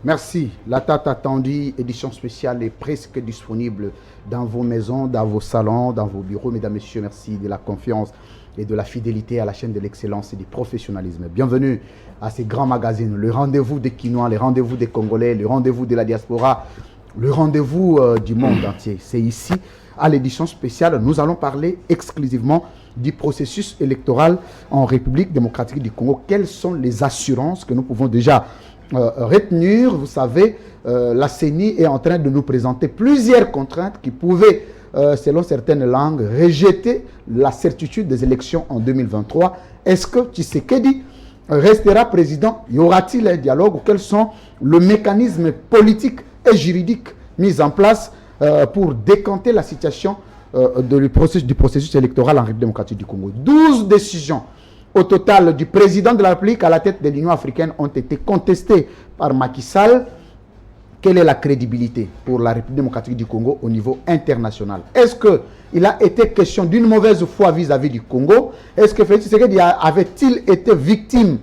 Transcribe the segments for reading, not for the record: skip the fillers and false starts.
Merci. La Tata attendue, édition spéciale est presque disponible dans vos maisons, dans vos salons, dans vos bureaux. Mesdames, Messieurs, merci de la confiance et de la fidélité à la chaîne de l'excellence et du professionnalisme. Bienvenue à ces grands magazines, le rendez-vous des Quinois, le rendez-vous des Congolais, le rendez-vous de la diaspora, le rendez-vous du monde entier. C'est ici, à l'édition spéciale, nous allons parler exclusivement du processus électoral en République démocratique du Congo. Quelles sont les assurances que nous pouvons déjà retenir? Vous savez, la CENI est en train de nous présenter plusieurs contraintes qui pouvaient, selon certaines langues, rejeter la certitude des élections en 2023. Est-ce que Tshisekedi restera président? Y aura-t-il un dialogue? Ou quels sont les mécanismes politiques et juridiques mis en place pour décanter la situation du processus électoral en République démocratique du Congo? 12 décisions au total du président de la République à la tête de l'Union africaine ont été contestées par Macky Sall. Quelle est la crédibilité pour la République démocratique du Congo au niveau international? Est-ce qu'il a été question d'une mauvaise foi vis-à-vis du Congo? Est-ce que Félix Tshisekedi avait-il été victime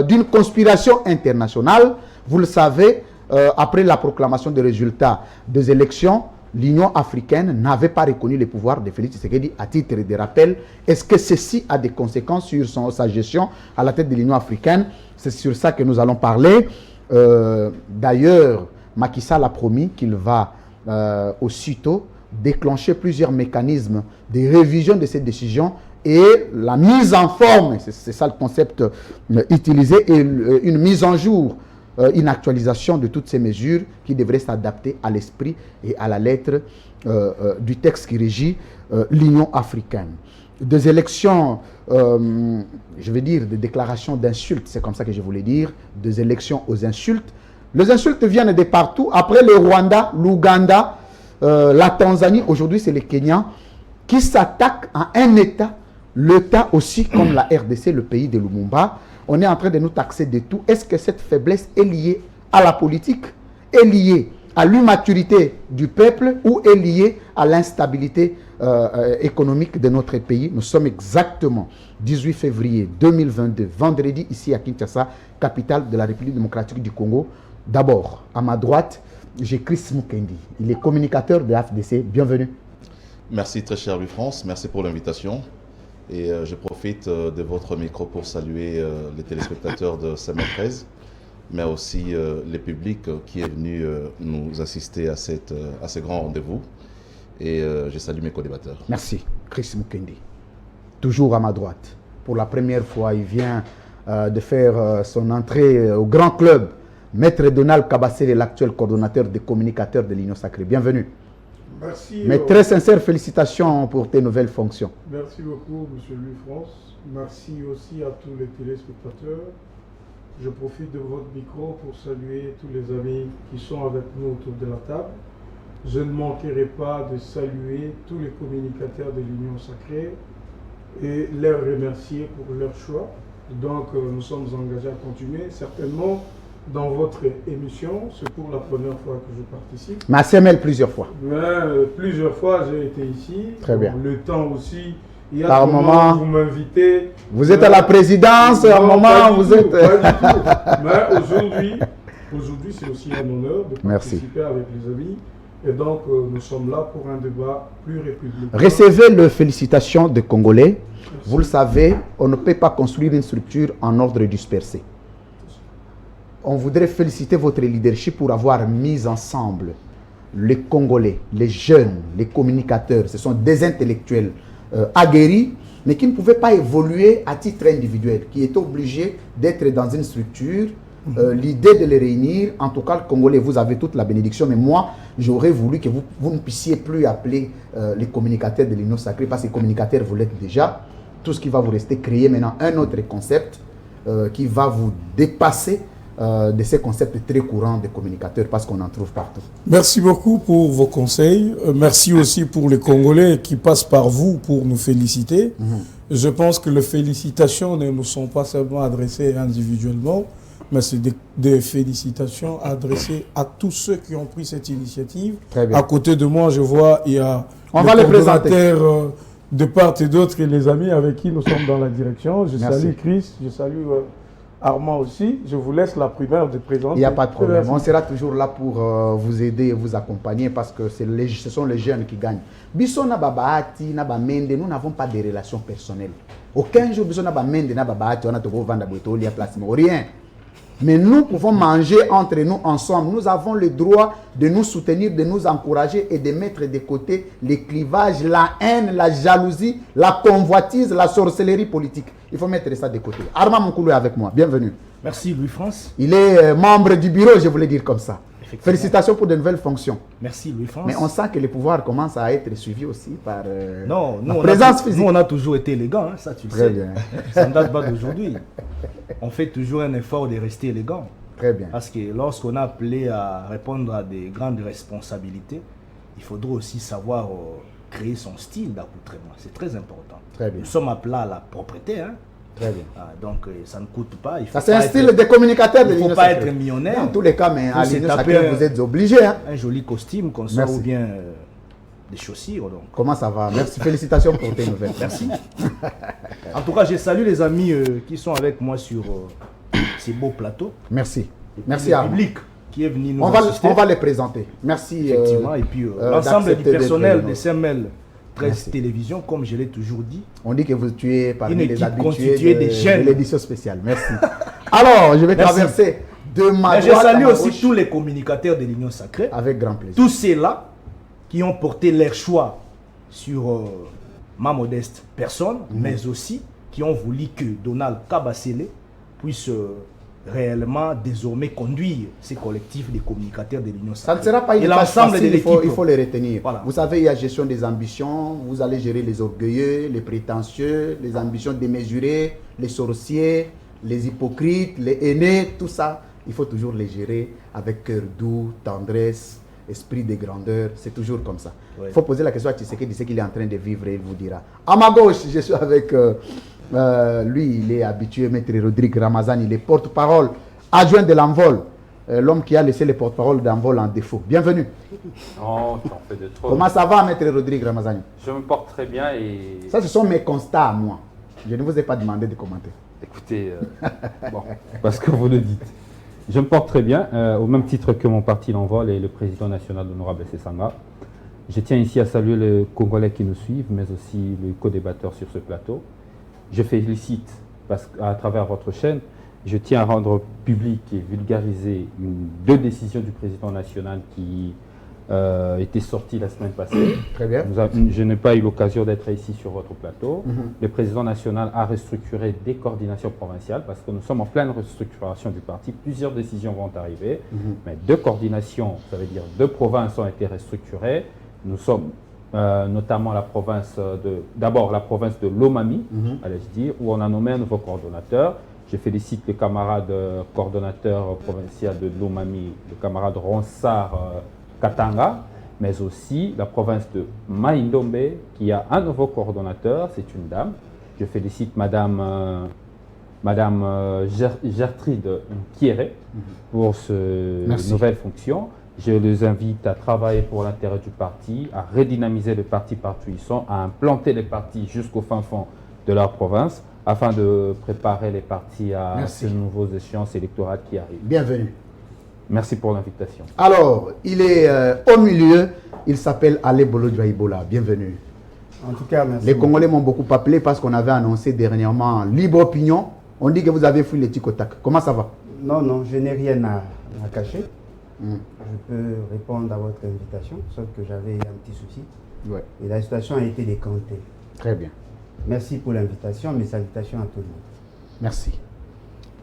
d'une conspiration internationale? Vous le savez, après la proclamation des résultats des élections, l'Union africaine n'avait pas reconnu les pouvoirs de Félix Tshisekedi à titre de rappel. Est-ce que ceci a des conséquences sur sa gestion à la tête de l'Union africaine? C'est sur ça que nous allons parler. D'ailleurs, Macky Sall a promis qu'il va aussitôt déclencher plusieurs mécanismes de révision de ces décisions et la mise en forme, c'est ça le concept utilisé, et une mise en jour, une actualisation de toutes ces mesures qui devraient s'adapter à l'esprit et à la lettre du texte qui régit l'Union africaine. Des élections, je vais dire des déclarations d'insultes, c'est comme ça que je voulais dire, des élections aux insultes. Les insultes viennent de partout. Après le Rwanda, l'Ouganda, la Tanzanie, aujourd'hui c'est le Kenya, qui s'attaquent à un État, l'État aussi comme la RDC, le pays de Lumumba. On est en train de nous taxer de tout. Est-ce que cette faiblesse est liée à la politique, est liée à l'immaturité du peuple ou est liée à l'instabilité économique de notre pays? Nous sommes exactement 18 février 2022, vendredi, ici à Kinshasa, capitale de la République démocratique du Congo. D'abord, à ma droite, j'ai Chris Mukendi. Il est communicateur de l'AFDC. Bienvenue. Merci très cher Louis-France, merci pour l'invitation. Et je profite de votre micro pour saluer les téléspectateurs de Semaine 13, mais aussi le public qui est venu nous assister à ce grand rendez-vous. Et je salue mes co-débatteurs. Merci, Chris Mukendi. Toujours à ma droite. Pour la première fois, il vient de faire son entrée au grand club. Maître Donald Kabassel est l'actuel coordonnateur des communicateurs de l'Union Sacrée. Bienvenue. Merci. Mes très sincères félicitations pour tes nouvelles fonctions. Merci beaucoup, M. Louis-France. Merci aussi à tous les téléspectateurs. Je profite de votre micro pour saluer tous les amis qui sont avec nous autour de la table. Je ne manquerai pas de saluer tous les communicateurs de l'Union Sacrée et les remercier pour leur choix. Donc, nous sommes engagés à continuer. Certainement, dans votre émission, c'est pour la première fois que je participe. Mais à CML plusieurs fois. Plusieurs fois, j'ai été ici. Très bien. Le temps aussi. Il y a Par un moment, vous m'invitez. Vous êtes à la présidence, à un moment, vous êtes... Pas du tout. Mais aujourd'hui, c'est aussi un honneur de participer avec les amis. Et donc, nous sommes là pour un débat plus républicain. Recevez les félicitations des Congolais. Merci. Vous le savez, on ne peut pas construire une structure en ordre dispersé. On voudrait féliciter votre leadership pour avoir mis ensemble les Congolais, les jeunes, les communicateurs. Ce sont des intellectuels aguerris, mais qui ne pouvaient pas évoluer à titre individuel, qui étaient obligés d'être dans une structure. L'idée de les réunir, en tout cas, le Congolais, vous avez toute la bénédiction, mais moi, j'aurais voulu que vous ne puissiez plus appeler les communicateurs de l'Union Sacrée, parce que les communicateurs, vous l'êtes déjà. Tout ce qui va vous rester, créer maintenant un autre concept qui va vous dépasser de ces concepts très courants des communicateurs, parce qu'on en trouve partout. Merci beaucoup pour vos conseils. Merci aussi pour les Congolais qui passent par vous pour nous féliciter. Je pense que les félicitations ne nous sont pas seulement adressées individuellement, mais c'est des félicitations adressées à tous ceux qui ont pris cette initiative. À côté de moi, je vois, il y a les coordonnateurs de part et d'autre et les amis avec qui nous sommes dans la direction. Je salue Chris, je salue Armand aussi. Je vous laisse la primaire de présenter. Il n'y a pas de problème. On sera toujours là pour vous aider et vous accompagner parce que ce sont les jeunes qui gagnent. Bissona Babati, Nabamende, nous n'avons pas de relations personnelles. Aucun jour, Bissona Babamende, Nababati, on a tout vendre à place, rien. Mais nous pouvons manger entre nous ensemble. Nous avons le droit de nous soutenir, de nous encourager et de mettre de côté les clivages, la haine, la jalousie, la convoitise, la sorcellerie politique. Il faut mettre ça de côté. Armand Moukoulou est avec moi. Bienvenue. Merci Louis-France. Il est membre du bureau, je voulais dire comme ça. Félicitations pour de nouvelles fonctions. Merci Louis-France. Mais on sent que les pouvoirs commencent à être suivis aussi par non, la présence physique. Nous, on a toujours été élégants, hein, ça tu le sais. Bien. Ça ne date pas d'aujourd'hui. On fait toujours un effort de rester élégant. Très bien. Parce que lorsqu'on a appelé à répondre à des grandes responsabilités, il faudrait aussi savoir créer son style d'accoutrement. C'est très important. Très bien. Nous sommes appelés à la propreté. Hein. Très bien. Donc ça ne coûte pas. Ça c'est un style de communicateur de l'Union sacrée. Il ne faut pas être millionnaire. Dans tous les cas, mais à l'Union sacrée, vous êtes obligé. Hein. Un joli costume qu'on sort ou bien des chaussures. Donc. Comment ça va? Merci, félicitations pour tes nouvelles. Merci. En tout cas, je salue les amis qui sont avec moi sur ces beaux plateaux. Merci. Merci à le public qui est venu nous assister. On va les présenter. Merci. Effectivement. Et puis l'ensemble du personnel de CML 13 Télévision, comme je l'ai toujours dit. On dit que tu es parmi les habitués de l'édition spéciale. Merci. Alors, je vais traverser de ma droite. Je salue aussi tous les communicateurs de l'Union sacrée. Avec grand plaisir. Tous ceux-là qui ont porté leur choix sur ma modeste personne, mais aussi qui ont voulu que Donald Kabasele puisse réellement désormais conduire ces collectifs des communicateurs de l'Union sacrée. Ça ne sera pas une tâche facile, il faut les retenir. Voilà. Vous savez, il y a gestion des ambitions, vous allez gérer les orgueilleux, les prétentieux, les ambitions démesurées, les sorciers, les hypocrites, les haineux, tout ça, il faut toujours les gérer avec cœur doux, tendresse, esprit de grandeur, c'est toujours comme ça. Il faut poser la question à Tshisekedi, ce qu'il est en train de vivre et il vous dira. À ma gauche, je suis avec lui, il est habitué, Maître Rodrigue Ramazani, il est porte-parole adjoint de l'envol, l'homme qui a laissé le porte-parole d'envol en défaut. Bienvenue. Oh, t'en fais de trop. Comment ça va, Maître Rodrigue Ramazani? Je me porte très bien et... Ça, ce sont mes constats à moi. Je ne vous ai pas demandé de commenter. Écoutez, bon, parce que vous le dites. Je me porte très bien, au même titre que mon parti l'envol et le président national l'honorable Sessanga. Je tiens ici à saluer les Congolais qui nous suivent, mais aussi les co-débatteurs sur ce plateau. Je félicite, parce qu'à travers votre chaîne, je tiens à rendre public et vulgariser deux décisions du président national qui étaient sorties la semaine passée. Très bien. Je n'ai pas eu l'occasion d'être ici sur votre plateau. Le président national a restructuré des coordinations provinciales parce que nous sommes en pleine restructuration du parti. Plusieurs décisions vont arriver, mais deux coordinations, ça veut dire deux provinces ont été restructurées. Nous sommes notamment la province d'abord la province de Lomami, allais-je dire, où on a nommé un nouveau coordonnateur. Je félicite le camarade coordonnateur provincial de Lomami, le camarade Ronsard Katanga, mais aussi la province de Maïndombe, qui a un nouveau coordonnateur, c'est une dame. Je félicite Madame Gertrude Kieré pour cette nouvelle fonction. Je les invite à travailler pour l'intérêt du parti, à redynamiser le parti partout où ils sont, à implanter les partis jusqu'au fin fond de leur province, afin de préparer les partis à ces nouveaux échéances électorales qui arrivent. Bienvenue. Merci pour l'invitation. Alors, il est au milieu, il s'appelle Ale Bolo Djaibola. Bienvenue. En tout cas, merci. Les Congolais m'ont beaucoup appelé parce qu'on avait annoncé dernièrement libre opinion. On dit que vous avez fui les tic-au-tac. Comment ça va? Non, non, je n'ai rien à cacher. Je peux répondre à votre invitation, sauf que j'avais un petit souci. Ouais. Et la situation a été décantée. Très bien. Merci pour l'invitation, mes salutations à tout le monde. Merci.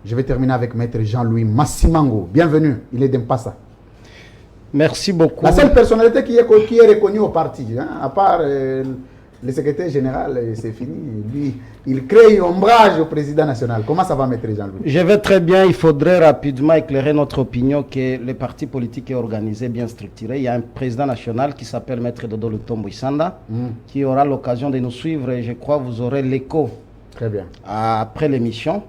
Je vais terminer avec Maître Jean-Louis Massimango. Bienvenue, il est d'Impassa. Merci beaucoup. La seule personnalité qui est reconnue au parti, hein, à part le secrétaire général, c'est fini. Lui, il crée un ombrage au président national. Comment ça va, Maître Jean-Louis? Je vais très bien. Il faudrait rapidement éclairer notre opinion que le parti politique est organisé, bien structuré. Il y a un président national qui s'appelle Maître Dodo Lutombo Isanda, qui aura l'occasion de nous suivre et je crois que vous aurez l'écho. Très bien. Après l'émission.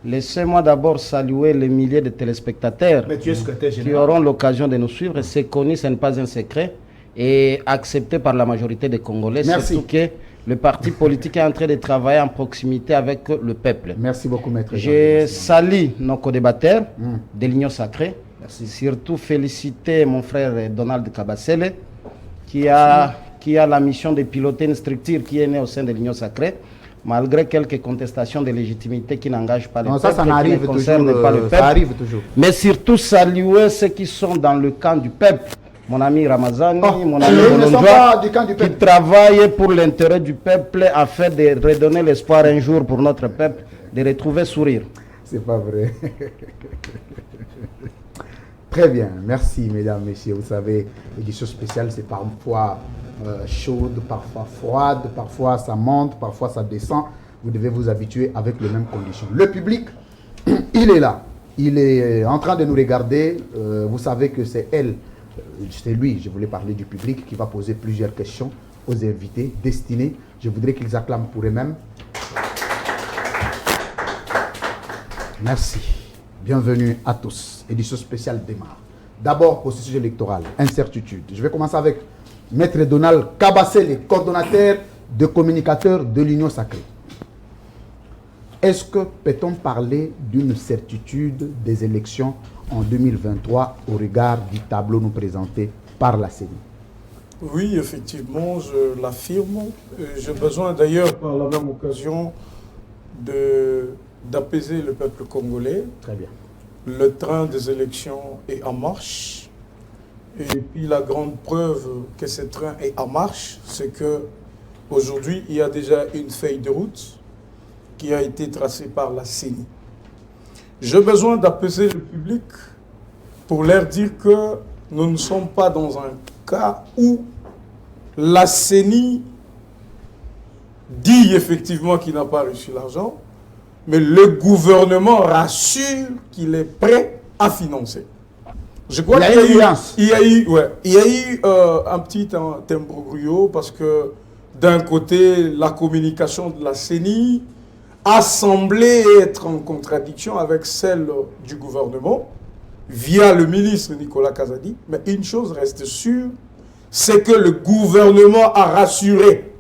Laissez-moi d'abord saluer les milliers de téléspectateurs qui auront l'occasion de nous suivre. C'est connu, ce n'est pas un secret, et accepté par la majorité des Congolais. Merci. Surtout que le parti politique est en train de travailler en proximité avec le peuple. Merci beaucoup, Maître. Je salue nos co-débatteurs de l'Union Sacrée. Merci. Surtout féliciter mon frère Donald Kabasele qui a la mission de piloter une structure qui est née au sein de l'Union Sacrée, malgré quelques contestations de légitimité qui n'engagent pas le peuple, ça n'arrive toujours, pas le peuple. Ça arrive toujours. Mais surtout saluer ceux qui sont dans le camp du peuple. Mon ami Ramazani, mon ami Bolondjoa, qui travaillent pour l'intérêt du peuple afin de redonner l'espoir un jour pour notre peuple de retrouver sourire. C'est pas vrai. Très bien, merci mesdames, messieurs. Vous savez, l'édition spéciale, c'est parfois chaude, parfois froide, parfois ça monte, parfois ça descend. Vous devez vous habituer avec les mêmes conditions. Le public, il est là. Il est en train de nous regarder. Vous savez que c'est lui, je voulais parler du public, qui va poser plusieurs questions aux invités destinés. Je voudrais qu'ils acclament pour eux-mêmes. Merci. Bienvenue à tous. Édition spéciale démarre. D'abord, processus électoral, incertitude. Je vais commencer avec Maître Donald Kabasele, coordonnateur de communicateurs de l'Union Sacrée. Est-ce que peut-on parler d'une certitude des élections en 2023 au regard du tableau nous présenté par la CENI? Oui, effectivement, je l'affirme. J'ai besoin d'ailleurs, par la même occasion, d'apaiser le peuple congolais. Très bien. Le train des élections est en marche. Et puis la grande preuve que ce train est en marche, c'est qu'aujourd'hui, il y a déjà une feuille de route qui a été tracée par la CENI. J'ai besoin d'apaiser le public pour leur dire que nous ne sommes pas dans un cas où la CENI dit effectivement qu'il n'a pas reçu l'argent, mais le gouvernement rassure qu'il est prêt à financer. Je crois qu'il y a eu un petit imbroglio parce que d'un côté, la communication de la CENI a semblé être en contradiction avec celle du gouvernement via le ministre Nicolas Kazadi. Mais une chose reste sûre, c'est que le gouvernement a rassuré.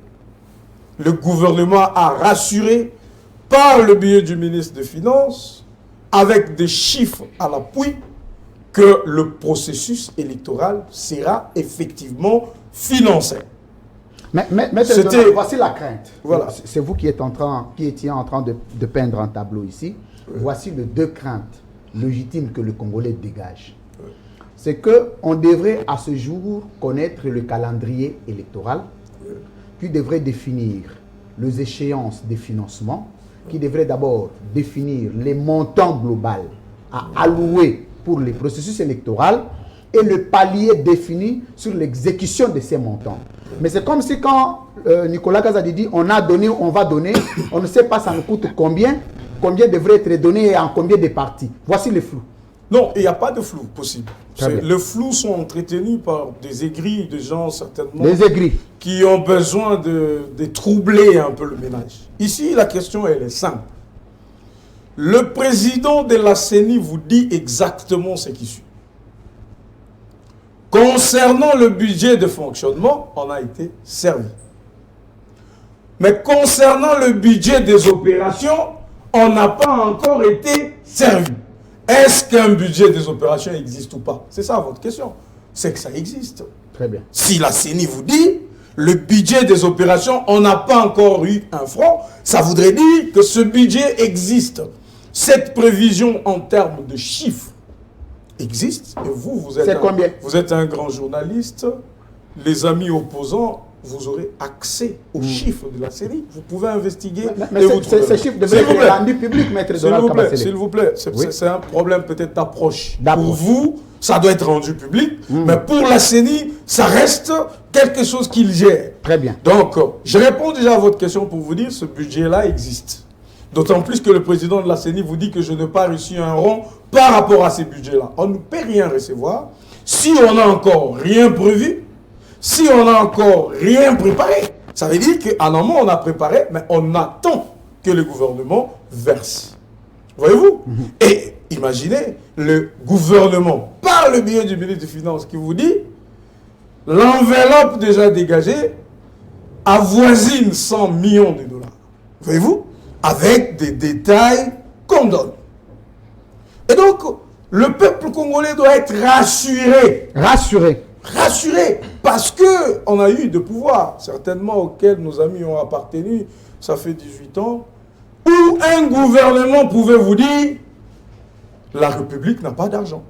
Le gouvernement a rassuré par le biais du ministre des Finances, avec des chiffres à l'appui, que le processus électoral sera effectivement financé. Mais voici la crainte. Voilà. C'est vous qui étiez en train de peindre un tableau ici. Oui. Voici les deux craintes légitimes que le Congolais dégage. Oui. C'est qu'on devrait à ce jour connaître le calendrier électoral, oui, qui devrait définir les échéances des financements, qui devrait d'abord définir les montants globaux à allouer pour les processus électoraux et le palier défini sur l'exécution de ces montants. Mais c'est comme si quand Nicolas Kazadi dit on a donné, on va donner, on ne sait pas ça nous coûte combien devrait être donné et en combien de parties. Voici le flou. Non, il n'y a pas de flou possible. Le flou sont entretenus par des aigris, des gens certainement qui ont besoin de troubler un peu le ménage. Ici, la question elle est simple. Le président de la CENI vous dit exactement ce qui suit. Concernant le budget de fonctionnement, on a été servi. Mais concernant le budget des opérations, on n'a pas encore été servi. Est-ce qu'un budget des opérations existe ou pas? C'est ça votre question. C'est que ça existe. Très bien. Si la CENI vous dit, le budget des opérations, on n'a pas encore eu un franc, ça voudrait dire que ce budget existe. Cette prévision en termes de chiffres existe. Et vous êtes un grand journaliste. Les amis opposants, vous aurez accès aux chiffres de la série. Vous pouvez investiguer. Mais ces chiffres devraient être rendus publics, Maître Donald Kabasele. S'il vous plaît, c'est un problème peut-être d'approche. Pour vous, ça doit être rendu public. Mais pour la CENI, ça reste quelque chose qu'il gère. Très bien. Donc, je réponds déjà à votre question pour vous dire ce budget-là existe. D'autant plus que le président de la CENI vous dit que je n'ai pas reçu un rond par rapport à ces budgets-là. On ne peut rien recevoir si on n'a encore rien prévu, si on n'a encore rien préparé. Ça veut dire qu'à un moment, on a préparé, mais on attend que le gouvernement verse. Voyez-vous? Et imaginez le gouvernement, par le biais du ministre des Finances, qui vous dit l'enveloppe déjà dégagée avoisine 100 millions de dollars. Voyez-vous? Avec des détails qu'on donne. Et donc, le peuple congolais doit être rassuré. Rassuré. Rassuré, parce qu'on a eu de pouvoirs, certainement auxquels nos amis ont appartenu, ça fait 18 ans, où un gouvernement pouvait vous dire, la République n'a pas d'argent.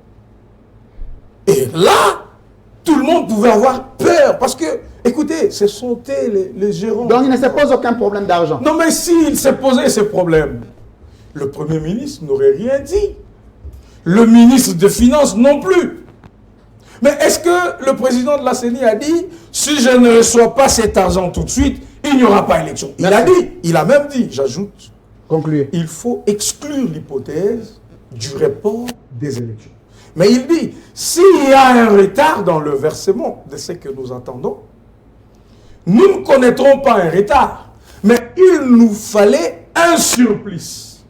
Et là, tout le monde pouvait avoir peur, parce que, écoutez, ce sont les gérants. Donc il ne se pose aucun problème d'argent. Non, mais s'il s'est posé ces problèmes, le Premier ministre n'aurait rien dit. Le ministre des Finances non plus. Mais est-ce que le président de la CENI a dit, si je ne reçois pas cet argent tout de suite, il n'y aura pas élection? Il a dit, il a même dit, j'ajoute, Concluez. il faut exclure l'hypothèse du report des élections. Mais il dit, s'il y a un retard dans le versement de ce que nous attendons, nous ne connaîtrons pas un retard, mais il nous fallait un surplus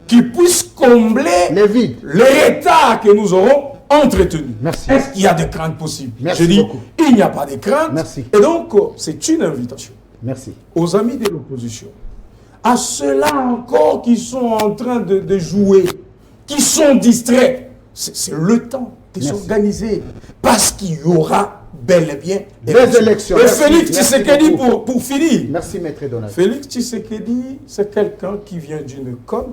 qui puisse combler Les vides. les retards que nous aurons entretenus. Merci. Est-ce qu'il y a des craintes possibles? Merci Je dis, beaucoup. il n'y a pas de craintes. Merci. Et donc, c'est une invitation Merci. aux amis de l'opposition, à ceux-là encore qui sont en train de jouer, qui sont distraits. C'est le temps de Merci. s'organiser, parce qu'il y aura bel et bien Des élections. Et Merci. Félix Merci Tshisekedi, beaucoup. pour finir, Merci, Maître Donald. Félix Tshisekedi, c'est quelqu'un qui vient d'une école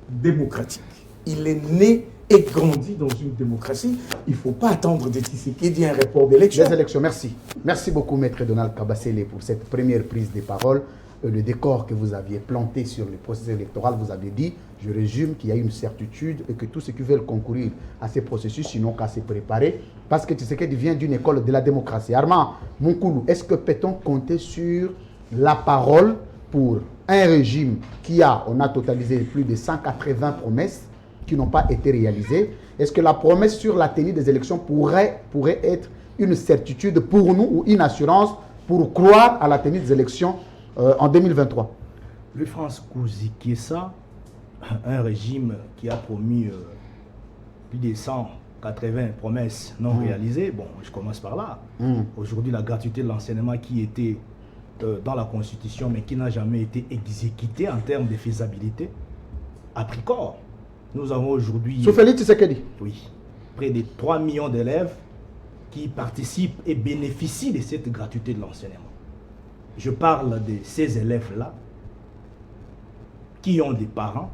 démocratique. Il est né et grandi dans une démocratie. Il ne faut pas attendre de Tshisekedi un report d'élection. Des élections, merci. Merci beaucoup, Maître Donald Kabasele, pour cette première prise de parole. Le décor que vous aviez planté sur le processus électoral, vous avez dit, je résume, qu'il y a une certitude et que tous ceux qui veulent concourir à ces processus, n'ont qu'à se préparer, parce que Tshisekedi vient d'une école de la démocratie. Armand Monkoulou, est-ce que peut-on compter sur la parole pour un régime on a totalisé plus de 180 promesses qui n'ont pas été réalisées? Est-ce que la promesse sur la tenue des élections pourrait être une certitude pour nous ou une assurance pour croire à la tenue des élections en 2023? Le France Kouzikessa, un régime qui a promis plus de 180 promesses non réalisées, bon, je commence par là. Aujourd'hui, la gratuité de l'enseignement qui était dans la Constitution, mais qui n'a jamais été exécutée en termes de faisabilité, a pris corps. Nous avons aujourd'hui... Sous Félix Tshisekedi? Oui, près de 3 millions d'élèves qui participent et bénéficient de cette gratuité de l'enseignement. Je parle de ces élèves-là qui ont des parents,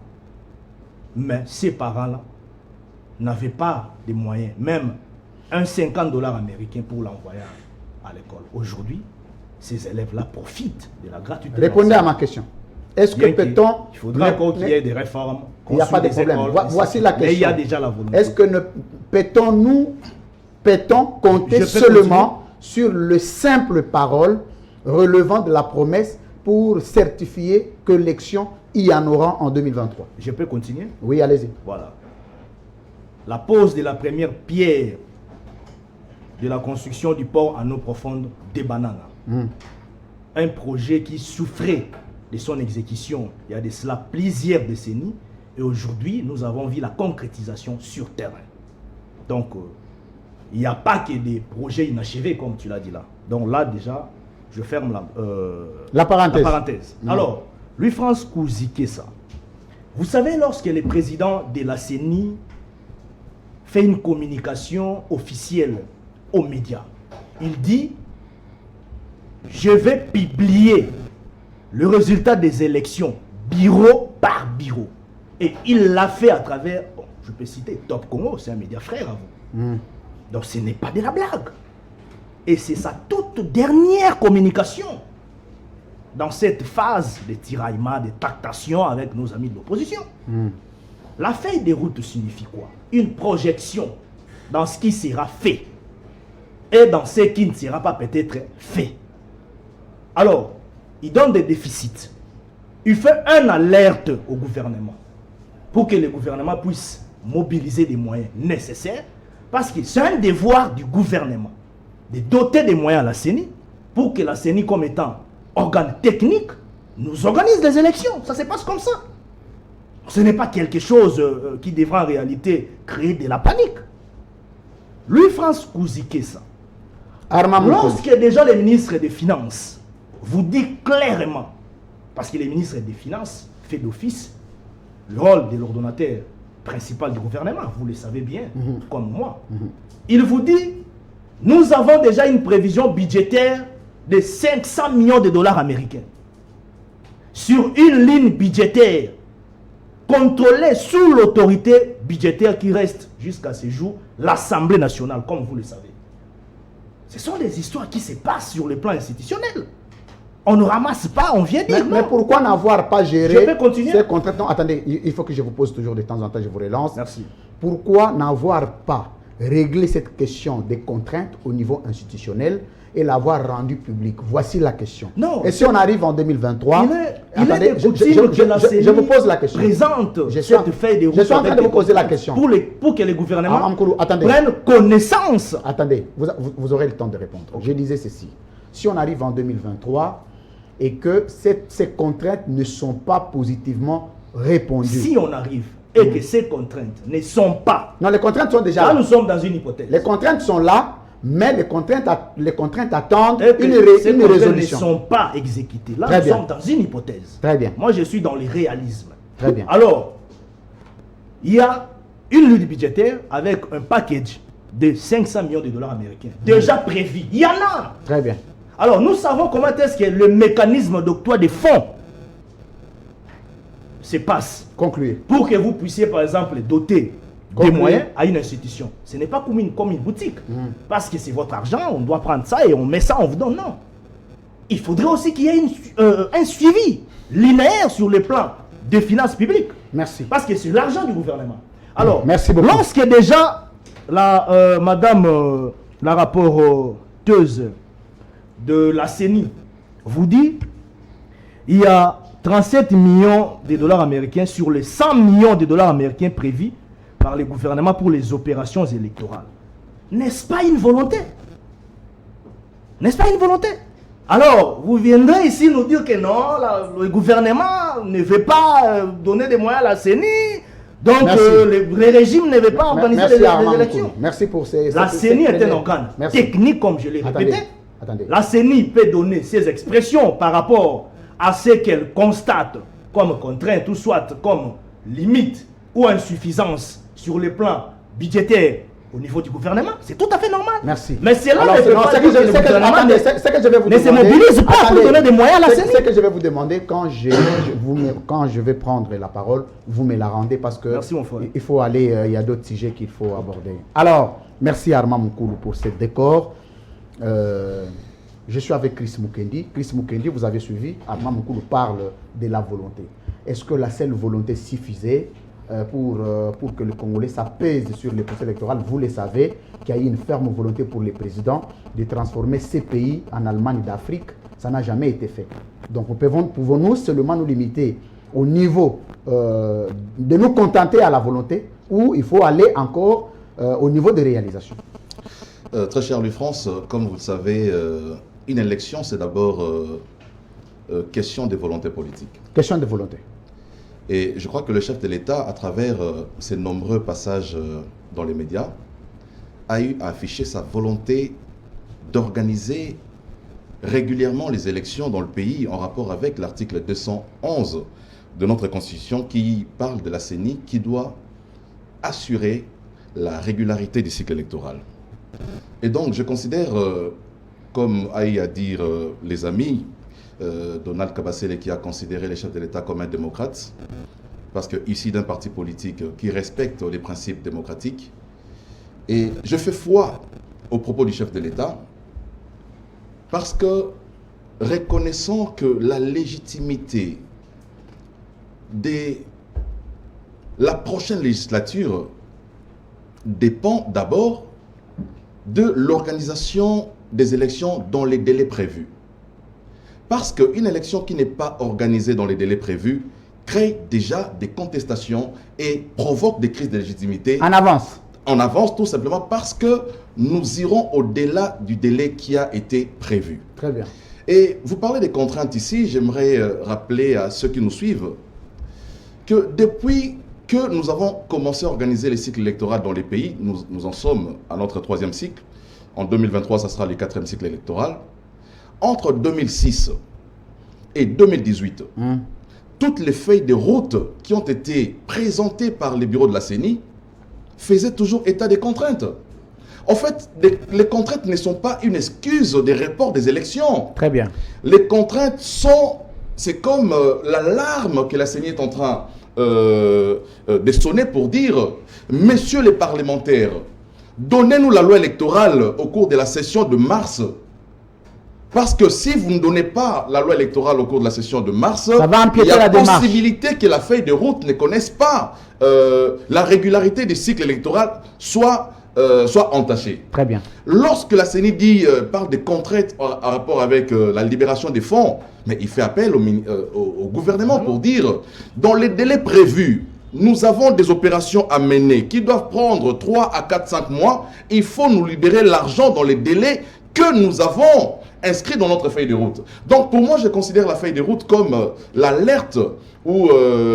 mais ces parents-là n'avaient pas de moyens, même un 50 $ américains pour l'envoyer à l'école. Aujourd'hui, ces élèves-là profitent de la gratuité. Répondez à ma question. Est-ce que peut-on... Il faudra encore qu'il y ait des réformes. Il n'y a pas de problème. Voici la question. Mais il y a déjà la volonté. Est-ce que peut-on compter seulement sur le simple parole relevant de la promesse pour certifier que l'élection il y en aura en 2023? Je peux continuer? Oui, allez-y. Voilà. La pose de la première pierre de la construction du port en eau profonde de Banana. Un projet qui souffrait de son exécution il y a de cela plusieurs décennies, et aujourd'hui nous avons vu la concrétisation sur terrain. Donc il n'y a pas que des projets inachevés comme tu l'as dit là. Donc là déjà je ferme la parenthèse. Alors, Louis-France Kouzikessa, vous savez, lorsque le président de la CENI fait une communication officielle aux médias, il dit « Je vais publier le résultat des élections, bureau par bureau. » Et il l'a fait à travers, bon, je peux citer Top Congo, c'est un média frère à vous. Donc ce n'est pas de la blague. Et c'est sa toute dernière communication dans cette phase de tiraillement, de tractation avec nos amis de l'opposition. La feuille de route signifie quoi? Une projection dans ce qui sera fait et dans ce qui ne sera pas peut-être fait. Alors, il donne des déficits. Il fait une alerte au gouvernement pour que le gouvernement puisse mobiliser des moyens nécessaires, parce que c'est un devoir du gouvernement de doter des moyens à la CENI pour que la CENI, comme étant organe technique, nous organise des élections. Ça se passe comme ça. Ce n'est pas quelque chose qui devra en réalité créer de la panique. Louis-France Kouzikessa, lorsque déjà les ministres des Finances vous dit clairement, parce qu'il est ministre des Finances, fait d'office, le rôle de l'ordonnateur principal du gouvernement, vous le savez bien, comme moi. Il vous dit, nous avons déjà une prévision budgétaire de 500 millions de dollars américains sur une ligne budgétaire contrôlée sous l'autorité budgétaire qui reste jusqu'à ce jour l'Assemblée nationale, comme vous le savez. Ce sont des histoires qui se passent sur le plan institutionnel. On ne ramasse pas, on vient dire. Mais pourquoi n'avoir pas géré Je peux continuer? ces contraintes? Non, attendez, il faut que je vous pose toujours de temps en temps, je vous relance. Merci. Pourquoi n'avoir pas réglé cette question des contraintes au niveau institutionnel et l'avoir rendue publique? Voici la question. Non. Et si on arrive en 2023, il est de coutume que la CENI je vous pose la question. présente cette feuille de route. Je suis en train de vous poser la question. Pour que les gouvernements Amkoulou, attendez. prennent connaissance. Attendez, vous aurez le temps de répondre. Je disais ceci. Si on arrive en 2023 et que ces contraintes ne sont pas positivement répondues. Si on arrive et que ces contraintes ne sont pas... Non, les contraintes sont déjà Là, là. nous sommes dans une hypothèse. Les contraintes sont là, mais les contraintes attendent Et que une ces une contraintes résolution. ne sont pas exécutées. Là, Très nous bien. sommes dans une hypothèse. Très bien. Moi, je suis dans le réalisme. Très bien. Alors, il y a une ligne budgétaire avec un package de 500 millions de dollars américains déjà prévu. Il y en a. Très bien. Alors, nous savons comment est-ce que le mécanisme d'octroi des fonds se passe Concluez. pour que vous puissiez, par exemple, doter des moyens à une institution. Ce n'est pas comme une boutique. Parce que c'est votre argent, on doit prendre ça et on met ça, on vous donne. Non. Il faudrait aussi qu'il y ait un suivi linéaire sur le plan des finances publiques. Merci. Parce que c'est l'argent du gouvernement. Alors, Merci beaucoup. lorsque déjà madame la rapporteuse de la CENI vous dit il y a 37 millions de dollars américains sur les 100 millions de dollars américains prévus par le gouvernement pour les opérations électorales. N'est-ce pas une volonté? N'est-ce pas une volonté? Alors, vous viendrez ici nous dire que non, le gouvernement ne veut pas donner des moyens à la CENI, donc le régime ne veut pas organiser Merci des Armand élections. Moukoulou. Merci pour ces... La CENI est un organe technique, comme je l'ai répété. Attendez. La CENI peut donner ses expressions par rapport à ce qu'elle constate comme contrainte ou soit comme limite ou insuffisance sur le plan budgétaire au niveau du gouvernement. C'est tout à fait normal. Merci. Mais c'est là Alors, que ce que je vais vous ne se demander... mobilise pas pour donner des moyens à la CENI. Ce que je vais vous demander, quand je vais prendre la parole, vous me la rendez parce que Merci, mon frère. il faut aller, il y a d'autres sujets qu'il faut aborder. Alors, merci Armand Moukoulou pour ce décor. Je suis avec Chris Mukendi. Chris Mukendi, vous avez suivi, Armand Moukoulou parle de la volonté. Est-ce que la seule volonté suffisait pour que le Congolais s'apaise sur les procès électoraux? Vous le savez, qu'il y a eu une ferme volonté pour les présidents de transformer ces pays en Allemagne d'Afrique. Ça n'a jamais été fait. Donc, pouvons-nous seulement nous limiter au niveau de nous contenter à la volonté ou il faut aller encore au niveau de réalisation? Très cher Louis-France, comme vous le savez, une élection, c'est d'abord question de volonté politique. Question de volonté. Et je crois que le chef de l'État, à travers ses nombreux passages dans les médias, a eu à afficher sa volonté d'organiser régulièrement les élections dans le pays en rapport avec l'article 211 de notre Constitution qui parle de la CENI qui doit assurer la régularité du cycle électoral. Et donc je considère, comme aillent à dire les amis, Donald Kabasele qui a considéré les chefs de l'État comme un démocrate, parce qu'ici d'un parti politique qui respecte les principes démocratiques. Et je fais foi aux propos du chef de l'État, parce que reconnaissant que la légitimité de la prochaine législature dépend d'abord de l'organisation des élections dans les délais prévus. Parce qu'une élection qui n'est pas organisée dans les délais prévus crée déjà des contestations et provoque des crises de légitimité. En avance. En avance, tout simplement parce que nous irons au-delà du délai qui a été prévu. Très bien. Et vous parlez des contraintes ici, j'aimerais rappeler à ceux qui nous suivent que depuis que nous avons commencé à organiser les cycles électoraux dans les pays, nous en sommes à notre 3e cycle. En 2023, ça sera le 4e cycle électoral. Entre 2006 et 2018, toutes les feuilles de route qui ont été présentées par les bureaux de la CENI faisaient toujours état des contraintes. En fait, les contraintes ne sont pas une excuse des reports des élections. Très bien. Les contraintes sont, c'est comme l'alarme que la CENI est en train de sonner pour dire, messieurs les parlementaires, donnez-nous la loi électorale au cours de la session de mars. Parce que si vous ne donnez pas la loi électorale au cours de la session de mars, ça va il empiéter y a la démarche. possibilité que la feuille de route ne connaisse pas la régularité du cycle électoral soit entachée. Très bien. Lorsque la CENI parle des contraintes en rapport avec la libération des fonds, mais il fait appel au gouvernement pour dire, dans les délais prévus, nous avons des opérations à mener qui doivent prendre 3 à 4, 5 mois. Il faut nous libérer l'argent dans les délais que nous avons inscrits dans notre feuille de route. Donc pour moi, je considère la feuille de route comme l'alerte ou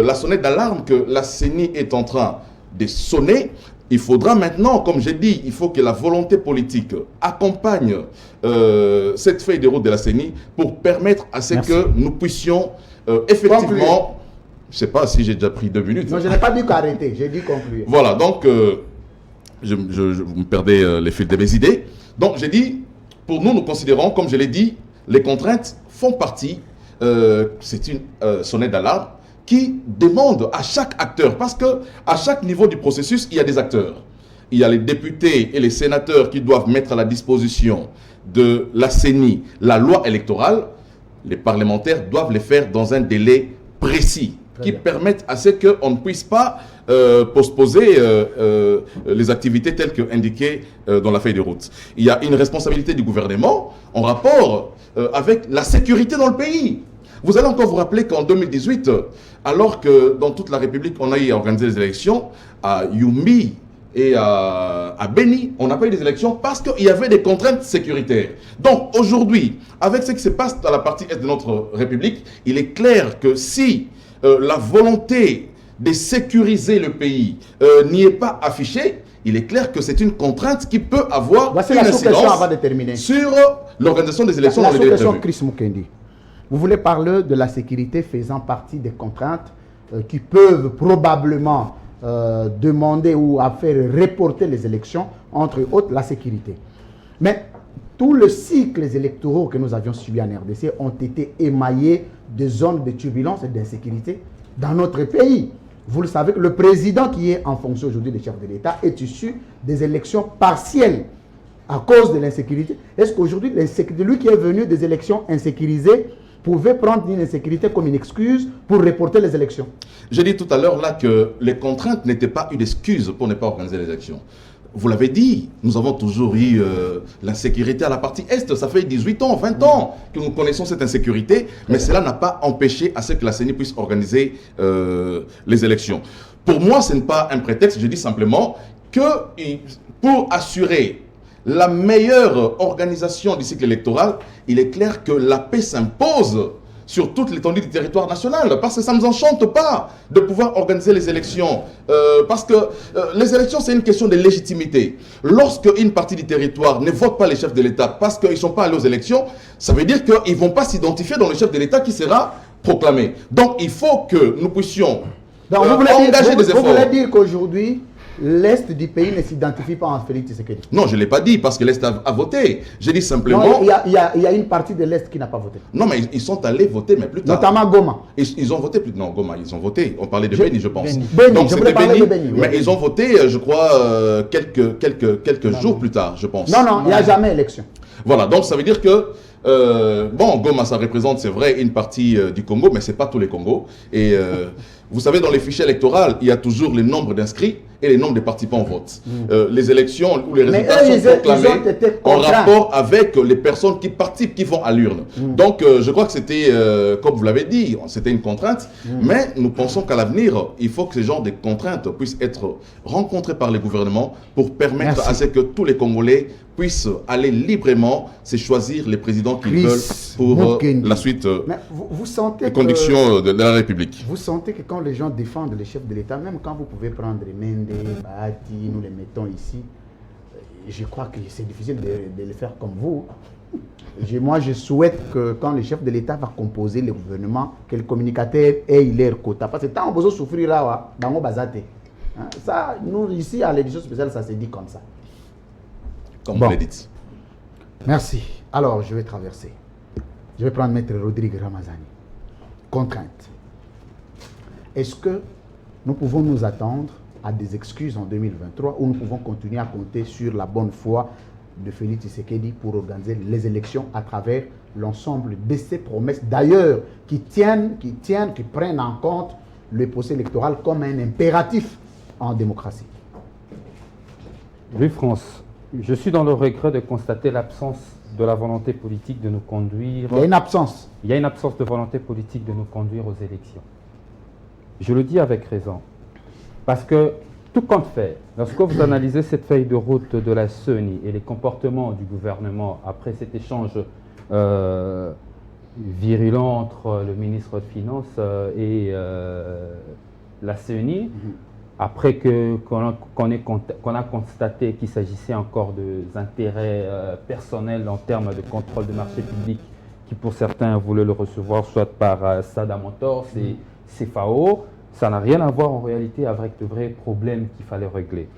la sonnette d'alarme que la CENI est en train de sonner. Il faudra maintenant, comme j'ai dit, il faut que la volonté politique accompagne cette feuille de route de la CENI pour permettre à ce que nous puissions effectivement... Conclure. Je ne sais pas si j'ai déjà pris 2 minutes. Non, je n'ai pas dit qu'arrêter, j'ai dit conclure. Voilà, donc vous me perdez les fils de mes idées. Donc j'ai dit, pour nous, nous considérons, comme je l'ai dit, les contraintes font partie, c'est une sonnette d'alarme qui demande à chaque acteur, parce qu'à chaque niveau du processus, il y a des acteurs. Il y a les députés et les sénateurs qui doivent mettre à la disposition de la CENI la loi électorale. Les parlementaires doivent les faire dans un délai précis qui permettent à ce qu'on ne puisse pas postposer les activités telles que indiquées dans la feuille de route. Il y a une responsabilité du gouvernement en rapport avec la sécurité dans le pays. Vous allez encore vous rappeler qu'en 2018, alors que dans toute la République, on a eu à organiser les élections, à Yumbi et à Beni, on n'a pas eu des élections parce qu'il y avait des contraintes sécuritaires. Donc aujourd'hui, avec ce qui se passe dans la partie est de notre République, il est clair que si la volonté de sécuriser le pays n'y est pas affichée, il est clair que c'est une contrainte qui peut avoir Voici une la sous-question incidence avant de terminer. sur l'organisation des élections La dans les délais sous-question, prévus. Chris Mukendi. Vous voulez parler de la sécurité faisant partie des contraintes qui peuvent probablement demander ou à faire reporter les élections, entre autres la sécurité. Mais tous les cycles électoraux que nous avions subis en RDC ont été émaillés de zones de turbulence et d'insécurité dans notre pays. Vous le savez que le président qui est en fonction aujourd'hui de chef de l'État est issu des élections partielles à cause de l'insécurité. Est-ce qu'aujourd'hui, lui qui est venu des élections insécurisées pouvait prendre une insécurité comme une excuse pour reporter les élections? J'ai dit tout à l'heure là que les contraintes n'étaient pas une excuse pour ne pas organiser les élections. Vous l'avez dit, nous avons toujours eu l'insécurité à la partie Est. Ça fait 18 ans, 20 ans que nous connaissons cette insécurité, mais cela n'a pas empêché à ce que la CENI puisse organiser les élections. Pour moi, ce n'est pas un prétexte, je dis simplement que pour assurer la meilleure organisation du cycle électoral, il est clair que la paix s'impose sur toute l'étendue du territoire national, parce que ça ne nous enchante pas de pouvoir organiser les élections, parce que les élections, c'est une question de légitimité. Lorsque une partie du territoire ne vote pas les chefs de l'État parce qu'ils ne sont pas allés aux élections, ça veut dire qu'ils ne vont pas s'identifier dans le chef de l'État qui sera proclamé. Donc il faut que nous puissions engager des efforts. Vous voulez dire qu'aujourd'hui, l'Est du pays ne s'identifie pas en Félix Tshisekedi? Non, je ne l'ai pas dit parce que l'Est a voté. J'ai dit simplement... Non, il y a une partie de l'Est qui n'a pas voté. Non, mais ils sont allés voter, mais plus tard. Notamment Goma. Ils ont voté plus... Non, Goma, ils ont voté. On parlait de Beni, je pense. Beni, donc je voulais parler de Beni. Mais ils ont voté, je crois, quelques jours plus tard, je pense. Non, il n'y a jamais élection. Voilà, donc ça veut dire que bon, Goma, ça représente, c'est vrai, une partie du Congo, mais ce n'est pas tous les Congos. Et vous savez, dans les fichiers électoraux, il y a toujours le nombre d'inscrits et le nombre de participants au vote. Les élections ou les résultats sont proclamés en rapport avec les personnes qui participent, qui vont à l'urne. Donc, je crois que c'était, comme vous l'avez dit, c'était une contrainte, mais nous pensons qu'à l'avenir, il faut que ce genre de contraintes puissent être rencontrées par les gouvernements pour permettre à ce que tous les Congolais puissent aller librement se choisir les présidents qu'ils veulent pour la suite des conditions de la République. Vous sentez que quand les gens défendent les chefs de l'État, même quand vous pouvez prendre Mende, Bahati, nous les mettons ici, je crois que c'est difficile de le faire comme vous. Moi, je souhaite que quand le chef de l'État va composer le gouvernement, que le communicateur ait leur quota. Parce que tant on besoin de souffrir là, dans mon bazate. Ça, nous, ici, à l'édition spéciale, ça se dit comme ça. Comme vous le dites. Merci. Alors, je vais traverser. Je vais prendre Maître Rodrigue Ramazani. Contrainte. Est-ce que nous pouvons nous attendre à des excuses en 2023 ou nous pouvons continuer à compter sur la bonne foi de Félix Tshisekedi pour organiser les élections à travers l'ensemble de ces promesses, d'ailleurs, qui prennent en compte le procès électoral comme un impératif en démocratie? Louis-France, je suis dans le regret de constater l'absence de la volonté politique de nous conduire... Il y a une absence. Il y a une absence de volonté politique de nous conduire aux élections. Je le dis avec raison. Parce que, tout compte fait, lorsque vous analysez cette feuille de route de la CENI et les comportements du gouvernement après cet échange virulent entre le ministre des Finances et la CENI, après qu'on a constaté qu'il s'agissait encore d'intérêts personnels en termes de contrôle de marché public, qui pour certains voulaient le recevoir soit par Sada Motors et CFAO, ça n'a rien à voir en réalité avec de vrais problèmes qu'il fallait régler.